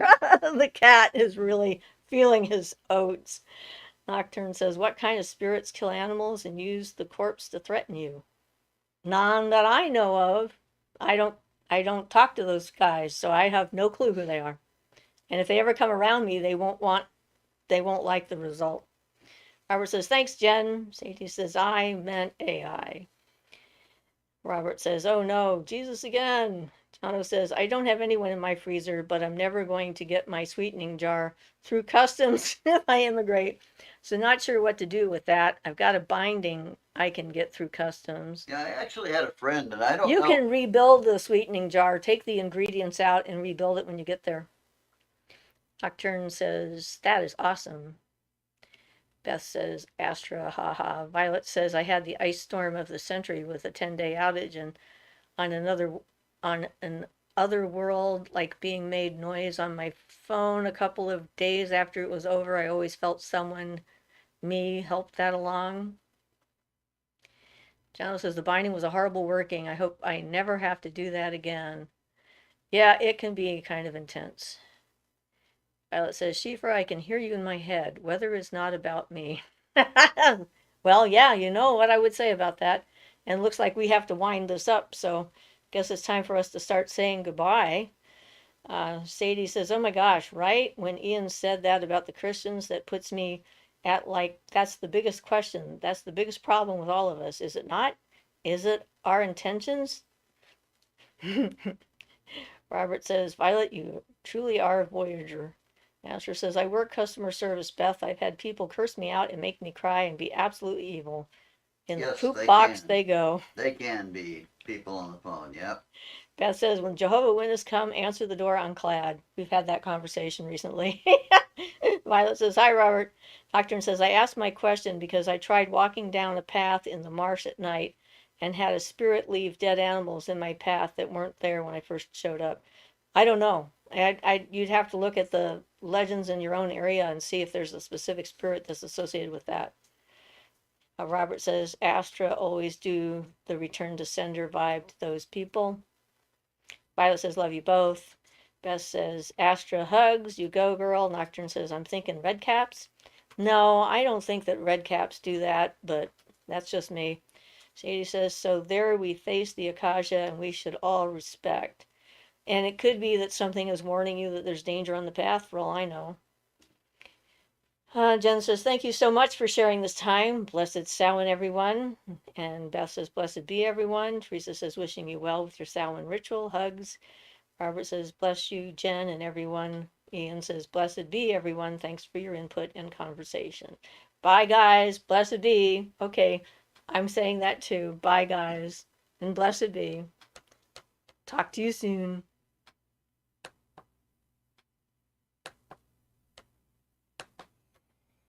The cat is really feeling his oats. Nocturne says, what kind of spirits kill animals and use the corpse to threaten you? None that I know of. I don't I don't talk to those guys, so I have no clue who they are. And if they ever come around me, they won't like the result. Robert says, thanks, Jen. Sadie says, I meant AI. Robert says, oh no, Jesus again. Jono says, I don't have anyone in my freezer, but I'm never going to get my sweetening jar through customs if I immigrate. So not sure what to do with that. I've got a binding I can get through customs. Yeah, I actually had a friend, and I don't You know. can rebuild the sweetening jar, take the ingredients out and rebuild it when you get there. Nocturne says, that is awesome. Beth says, Astra, haha. Violet says, I had the ice storm of the century with a 10-day outage and on an other world, like being made noise on my phone a couple of days after it was over. I always felt someone, me, helped that along. John says, the binding was a horrible working. I hope I never have to do that again. Yeah, it can be kind of intense. Violet says, Siofra, I can hear you in my head. Weather is not about me. Well, yeah, you know what I would say about that. And it looks like we have to wind this up, so guess it's time for us to start saying goodbye. Sadie says, oh my gosh, right? When Ian said that about the Christians, that puts me at like, that's the biggest question. That's the biggest problem with all of us, is it not? Is it our intentions? Robert says, Violet, you truly are a voyager. Master says, I work customer service, Beth. I've had people curse me out and make me cry and be absolutely evil. In the Yes, poop they box can. they go. They can be people on the phone. Yep. Beth says, when Jehovah Witnesses come, answer the door unclad. We've had that conversation recently. Violet says, hi, Robert. Doctrine says, I asked my question because I tried walking down a path in the marsh at night and had a spirit leave dead animals in my path that weren't there when I first showed up. I don't know. You'd have to look at the legends in your own area and see if there's a specific spirit that's associated with that. Robert says, Astra always do the return to sender vibe to those people. Violet says, love you both. Beth says, Astra hugs, you go, girl. Nocturne says, I'm thinking red caps. No, I don't think that red caps do that, but that's just me. Sadie says, so there we face the Akasha and we should all respect. And it could be that something is warning you that there's danger on the path, for all I know. Jen says, thank you so much for sharing this time. Blessed Samhain, everyone. And Beth says, blessed be everyone. Teresa says, wishing you well with your Samhain ritual. Hugs. Robert says, bless you, Jen, and everyone. Ian says, blessed be everyone. Thanks for your input and conversation. Bye, guys. Blessed be. Okay, I'm saying that too. Bye, guys. And blessed be. Talk to you soon.